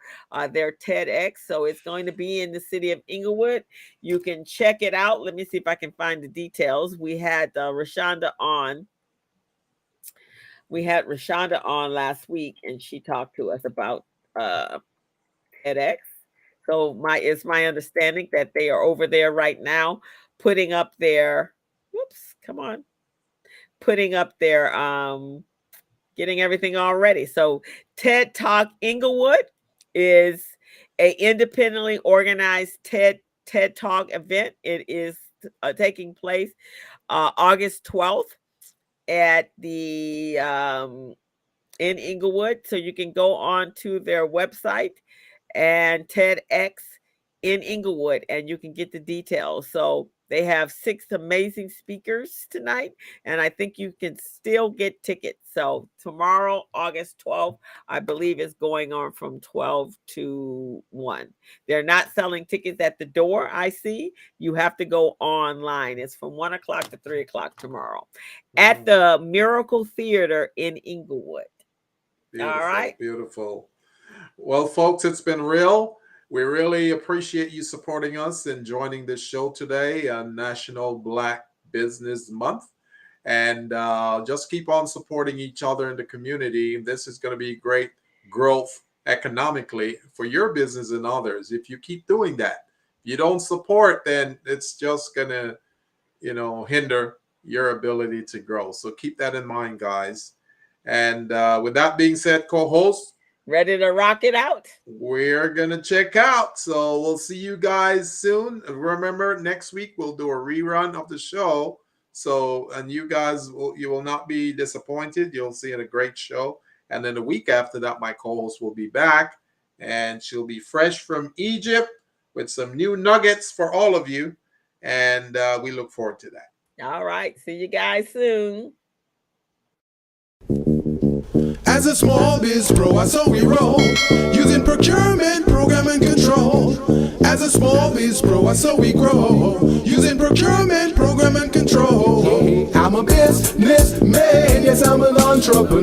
their TEDx. So it's going to be in the city of Inglewood. You can check it out. Let me see if I can find the details. We had Rashonda on. We had Rashonda on last week, and she talked to us about TEDx. So it's my understanding that they are over there right now putting up their getting everything all ready. So TED Talk Inglewood is a independently organized TED Talk event. It is taking place August 12th at the in Inglewood. So you can go on to their website and TEDx in Inglewood, and you can get the details. So they have 6 amazing speakers tonight, and I think you can still get tickets. So tomorrow, August 12th, I believe is going on from 12 to 1. They're not selling tickets at the door, I see. You have to go online. It's from 1 o'clock to 3 o'clock tomorrow at the Miracle Theater in Inglewood. Beautiful, all right. Beautiful. Well, folks, it's been real. We really appreciate you supporting us and joining this show today on National Black Business Month. And just keep on supporting each other in the community. This is going to be great growth economically for your business and others. If you keep doing that, if you don't support, then it's just going to, hinder your ability to grow. So keep that in mind, guys. And with that being said, co-host, ready to rock it out. We're going to check out. So we'll see you guys soon. Remember, next week we'll do a rerun of the show. So, and you guys you will not be disappointed. You'll see it a great show. And then the week after that, my co-host will be back, and she'll be fresh from Egypt with some new nuggets for all of you. And we look forward to that. All right. See you guys soon. As a small biz pro, I saw we roll, using procurement, program, and control. As a small biz pro, I saw we grow, using procurement, program, and control. I'm a businessman, yes, I'm an entrepreneur.